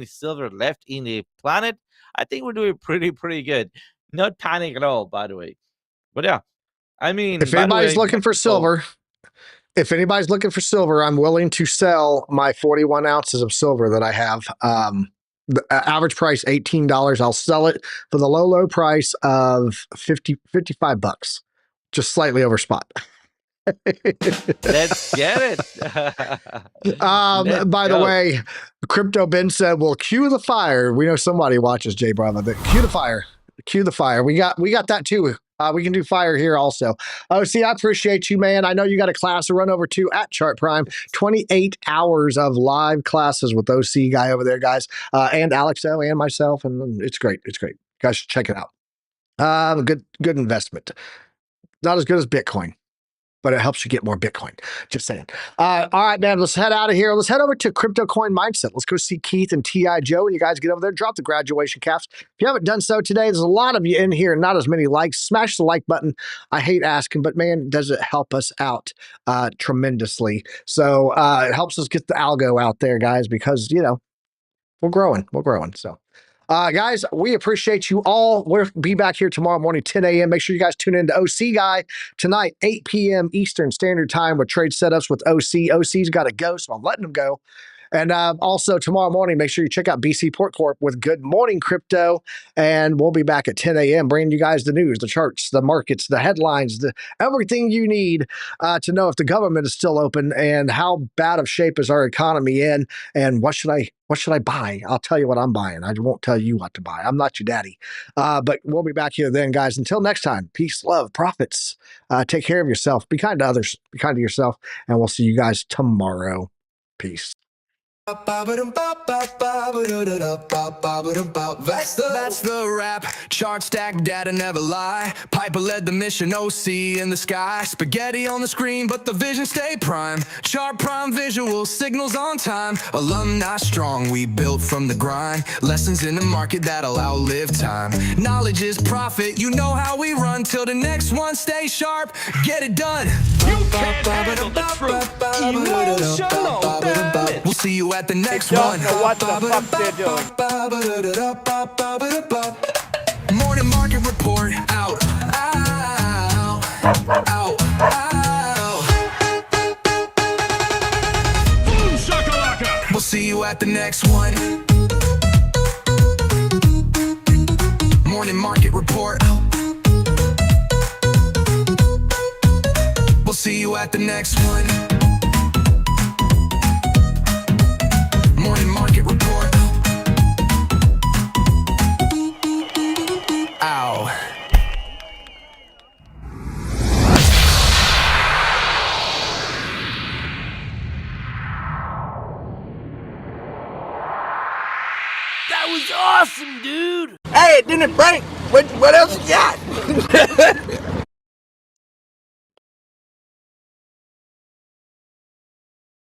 silver left in the planet, I think we're doing pretty good. Not panic at all, by the way. But yeah, I mean, If by the anybody's way, looking for silver, I'm willing to sell my 41 ounces of silver that I have. The average price $18. I'll sell it for the low price of 55 bucks, just slightly over spot. let's get it. Let's By the go. way, Crypto Ben said, "Well, cue the fire." We know somebody watches Jay Bravo. Cue the fire. Cue the fire. We got that too. We can do fire here also. Oh, see, I appreciate you, man. I know you got a class to run over to at ChartPrime. 28 hours of live classes with OC guy over there, guys, and Alexo and myself, and it's great. It's great. Guys, check it out. Good investment. Not as good as Bitcoin, but it helps you get more Bitcoin. Just saying. All right, man, let's head out of here. Let's head over to Crypto Coin Mindset. Let's go see Keith and T.I. Joe. And you guys get over there, drop the graduation caps. If you haven't done so today, there's a lot of you in here, not as many likes. Smash the like button. I hate asking, but man, does it help us out tremendously. So it helps us get the algo out there, guys, because, you know, we're growing. So, guys, we appreciate you all. We'll be back here tomorrow morning, 10 a.m. Make sure you guys tune in to OC Guy tonight, 8 p.m. Eastern Standard Time with trade setups with OC. OC's got to go, so I'm letting him go. And also tomorrow morning, make sure you check out BC Port Corp with Good Morning Crypto. And we'll be back at 10 a.m. bringing you guys the news, the charts, the markets, the headlines, everything you need to know if the government is still open and how bad of shape is our economy in, and what should I buy? I'll tell you what I'm buying. I won't tell you what to buy. I'm not your daddy. But we'll be back here then, guys. Until next time, peace, love, profits. Take care of yourself. Be kind to others. Be kind to yourself. And we'll see you guys tomorrow. Peace. That's the rap. Chart stack data never lie. Piper led the mission, OC in the sky. Spaghetti on the screen, but the vision stay prime. ChartPrime visual signals on time. Alumni strong, we built from the grind. Lessons in the market that'll outlive time. Knowledge is profit, you know how we run. Till the next one, stay sharp, get it done. You can't handle the truth. Emotional damage. We'll see you at the next one. What the fuck they're doing? Morning market report out. Boom shakalaka. We'll see you at the next one. Morning market report out. We'll see you at the next one. Morning market report. Ow. That was awesome, dude. Hey, it didn't break. What else you got?